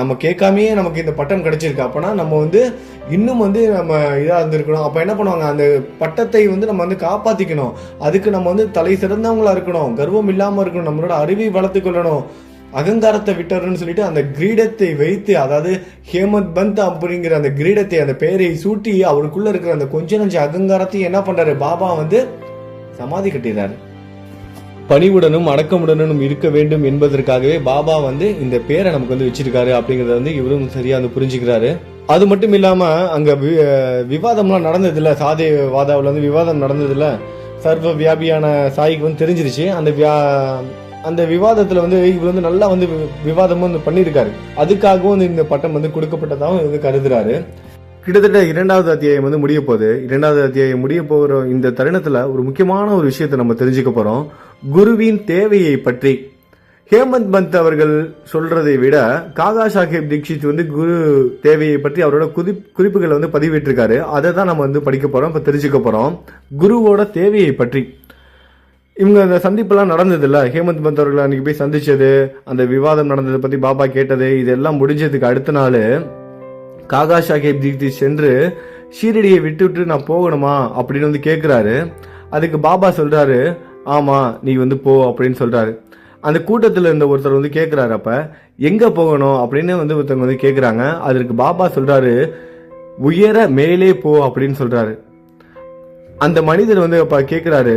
நம்ம கேட்காமையே நமக்கு இந்த பட்டம் கிடைச்சிருக்கு, அப்பனா நம்ம வந்து இன்னும் வந்து நம்ம இதா இருந்திருக்கணும். அப்ப என்ன பண்ணுவாங்க, அந்த பட்டத்தை வந்து நம்ம வந்து காப்பாத்திக்கணும், அதுக்கு நம்ம வந்து தலை சிறந்தவங்களா இருக்கணும், கர்வம் இல்லாம இருக்கணும், நம்மளோட அறிவை வளர்த்து கொள்ளணும், அகங்காரத்தை விட்டர்னு சொல்லிட்டு அந்த கிரீடத்தை வைத்து, அதாவது ஹேமந்த் பந்த் அப்படிங்கிற அந்த கிரீடத்தை, அந்த பெயரை சூட்டி அவருக்குள்ள இருக்கிற அந்த கொஞ்ச நஞ்ச அகங்காரத்தையும் என்ன பண்றாரு, பாபா வந்து சமாதி கட்டிடுறாரு. பணிவுடனும் அடக்கமுடனும் இருக்க வேண்டும் என்பதற்காகவே பாபா வந்து இந்த பேரை நமக்கு வந்து வச்சிருக்காரு அப்படிங்கறத வந்து இவரும் சரியா வந்து புரிஞ்சுக்கிறாரு. அது மட்டும் இல்லாம அங்க விவாதம்லாம் நடந்தது இல்ல, சாதி வாதாவில் வந்து விவாதம் நடந்தது இல்ல, சர்வ வியாபியான சாய்க்கு வந்து தெரிஞ்சிருச்சு. அந்த விவாதத்துல வந்து இவர் வந்து நல்லா வந்து விவாதமும் வந்து பண்ணியிருக்காரு. அதுக்காகவும் வந்து இந்த பட்டம் வந்து கொடுக்கப்பட்டதாகவும் வந்து கருதுறாரு. கிட்டத்தட்ட 2வது அத்தியாயம் வந்து முடிய போகுது. 2வது அத்தியாயம் முடிய போகிற இந்த தருணத்துல ஒரு முக்கியமான ஒரு விஷயத்தை நம்ம தெரிஞ்சுக்க போறோம், குருவின் தேவையை பற்றி. ஹேமந்த் பந்த் அவர்கள் சொல்றதை விட காகா சாஹேப் தீக்ஷித் வந்து குரு தேவையை பற்றி அவரோட குறிப்புகளை வந்து பதிவிட்டிருக்காரு. அதை தான் நம்ம வந்து படிக்க போறோம், இப்ப தெரிஞ்சுக்க போறோம் குருவோட தேவையை பற்றி. இவங்க அந்த சந்திப்பெல்லாம் நடந்தது இல்ல, ஹேமந்த் பந்த் அவர்கள் அன்னைக்கு போய் சந்திச்சது, அந்த விவாதம் நடந்ததை பத்தி பாபா கேட்டது, இதெல்லாம் முடிஞ்சதுக்கு அடுத்த நாள் காகா சாஹேப் தீக்ஷித் சென்று ஷீரடியை விட்டு நான் போகணுமா அப்படின்னு வந்து கேட்கிறாரு. அதுக்கு பாபா சொல்றாரு, ஆமா நீ வந்து போ அப்படின்னு சொல்றாரு. அந்த கூட்டத்தில் இருந்த ஒருத்தர் வந்து கேட்கிறாரு, அப்ப எங்க போகணும் அப்படின்னு வந்து ஒருத்தவங்க வந்து கேட்கிறாங்க. அதற்கு பாபா சொல்றாரு, உயர மேலே போ அப்படின்னு சொல்றாரு. அந்த மனிதர் வந்து அப்ப கேட்கிறாரு,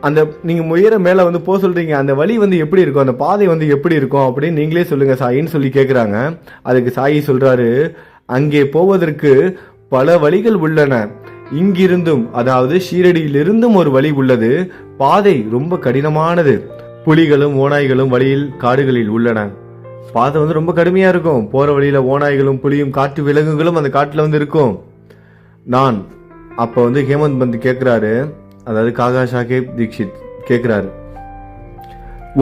அந்த நீங்க உயர மேல வந்து போ சொல்றீங்க, அந்த வழி வந்து எப்படி இருக்கும், அந்த பாதை வந்து எப்படி இருக்கும் அப்படின்னு நீங்களே சொல்லுங்க சாயின்னு சொல்லி கேட்கிறாங்க. அதுக்கு சாயி சொல்றாரு, அங்கே போவதற்கு பல வழிகள் உள்ளன. இங்கிருந்தும், அதாவது ஷீரடியிலிருந்தும் ஒரு வழி உள்ளது. பாதை ரொம்ப கடினமானது. புலிகளும் ஓநாய்களும் வழியில் காடுகளில் உள்ளன. பாதை வந்து ரொம்ப கடுமையா இருக்கும். போற வழியில ஓநாய்களும் புலியும் காட்டு விலங்குகளும் அந்த காட்டுல வந்து இருக்கும். நான் அப்ப வந்து ஹேமந்த் பந்த் கேட்கிறாரு, அதாவது காகா சாஹேப் தீக்ஷித் கேட்கிறாரு,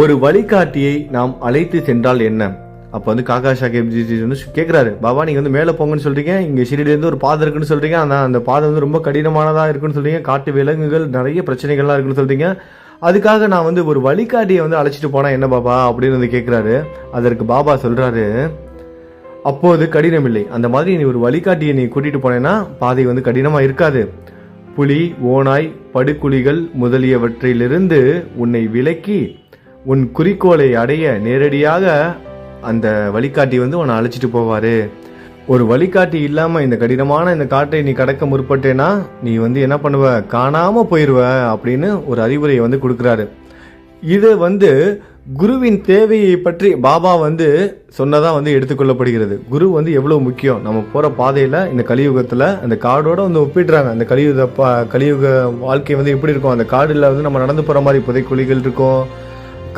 ஒரு வழிகாட்டியை நாம் அழைத்து சென்றால் என்ன? அப்ப வந்து காகா சாஹேப் தீக்ஷித் வந்து கேட்கிறாரு, பாபா நீங்க வந்து மேல போங்கன்னு சொல்றீங்க, இங்க ஷிரடியில இருந்து ஒரு பாதை இருக்குன்னு சொல்றீங்க, ஆனா அந்த பாதை வந்து ரொம்ப கடினமானதா இருக்குன்னு சொல்றீங்க, காட்டு விலங்குகள் நிறைய பிரச்சனைகள்லாம் இருக்குன்னு சொல்றீங்க, அதுக்காக நான் வந்து ஒரு வழிகாட்டியை வந்து அழைச்சிட்டு போனா என்ன பாபா அப்படின்னு வந்து கேட்கிறாரு. அதற்கு பாபா சொல்றாரு, அப்போது கடினம் இல்லை, அந்த மாதிரி நீ ஒரு வழிகாட்டியை நீ கூட்டிட்டு போனேன்னா பாதை வந்து கடினமா இருக்காது. புலி ஓநாய் படுகுழிகள் முதலியவற்றிலிருந்து உன்னை விலக்கி உன் குறிக்கோளை அடைய நேரடியாக அந்த வழிகாட்டி வந்து உன்னை அழைச்சிட்டு போவாரு. ஒரு வழிகாட்டி இல்லாம இந்த கடினமான இந்த காட்டை நீ கடக்க முற்பட்டேன்னா நீ வந்து என்ன பண்ணுவ, காணாம போயிருவ அப்படின்னு ஒரு அறிவுரையை வந்து கொடுக்கிறாரு. இது வந்து குருவின் தேவையை பற்றி பாபா வந்து சொன்னதா வந்து எடுத்துக்கொள்ளப்படுகிறது. குரு வந்து எவ்வளவு முக்கியம். நம்ம போற பாதையில இந்த கலியுகத்துல அந்த காடோட வந்து ஒப்பிடுறாங்க. அந்த கலியுக வாழ்க்கை வந்து எப்படி இருக்கும், அந்த காடுல வந்து நம்ம நடந்து போற மாதிரி புதைக்குழிகள் இருக்கும்,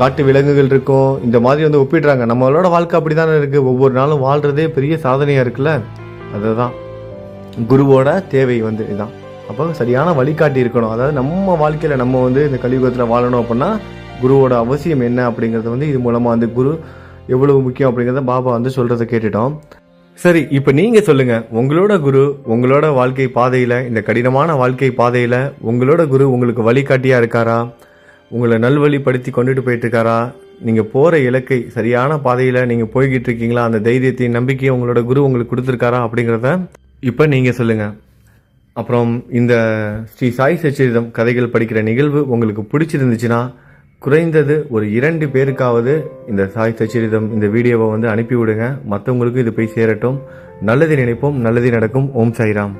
காட்டு விலங்குகள் இருக்கும், இந்த மாதிரி வந்து ஒப்பிடுறாங்க. நம்மளோட வாழ்க்கை அப்படித்தானே இருக்கு. ஒவ்வொரு நாளும் வாழ்றதே பெரிய சாதனையா இருக்குல்ல. அதுதான் குருவோட தேவை வந்து இதுதான். அப்போ சரியான வழிகாட்டி இருக்கணும். அதாவது நம்ம வாழ்க்கையில நம்ம வந்து இந்த கலியுகத்துல வாழணும் அப்படின்னா குருவோட அவசியம் என்ன அப்படிங்கறது வந்து இது மூலமா வந்து குரு எவ்வளவு முக்கியம் அப்படிங்கறத பாபா வந்து சொல்றதை கேட்டுட்டோம். சரி, இப்ப நீங்க சொல்லுங்க, உங்களோட குரு உங்களோட வாழ்க்கை பாதையில, இந்த கடினமான வாழ்க்கை பாதையில உங்களோட குரு உங்களுக்கு வழிகாட்டியா இருக்காரா? உங்களை நல்வழிப்படுத்தி கொண்டுட்டு போயிட்டு இருக்காரா? நீங்க போற இலக்கை சரியான பாதையில நீங்க போய்கிட்டு இருக்கீங்களா? அந்த தைரியத்தையும் நம்பிக்கையை உங்களோட குரு உங்களுக்கு கொடுத்துருக்காரா அப்படிங்கிறத இப்ப நீங்க சொல்லுங்க. அப்புறம் இந்த ஸ்ரீ சாய் சச்சரிதம் கதைகள் படிக்கிற நிகழ்வு உங்களுக்கு பிடிச்சிருந்துச்சுன்னா குறைந்தது ஒரு 2 பேருக்காவது இந்த சாய் சச்சரிதம் இந்த வீடியோவை வந்து அனுப்பி விடுங்க. மற்றவங்களுக்கும் இது போய் சேரட்டும். நல்லது நினைப்போம், நல்லது நடக்கும். ஓம் சாய்ராம்.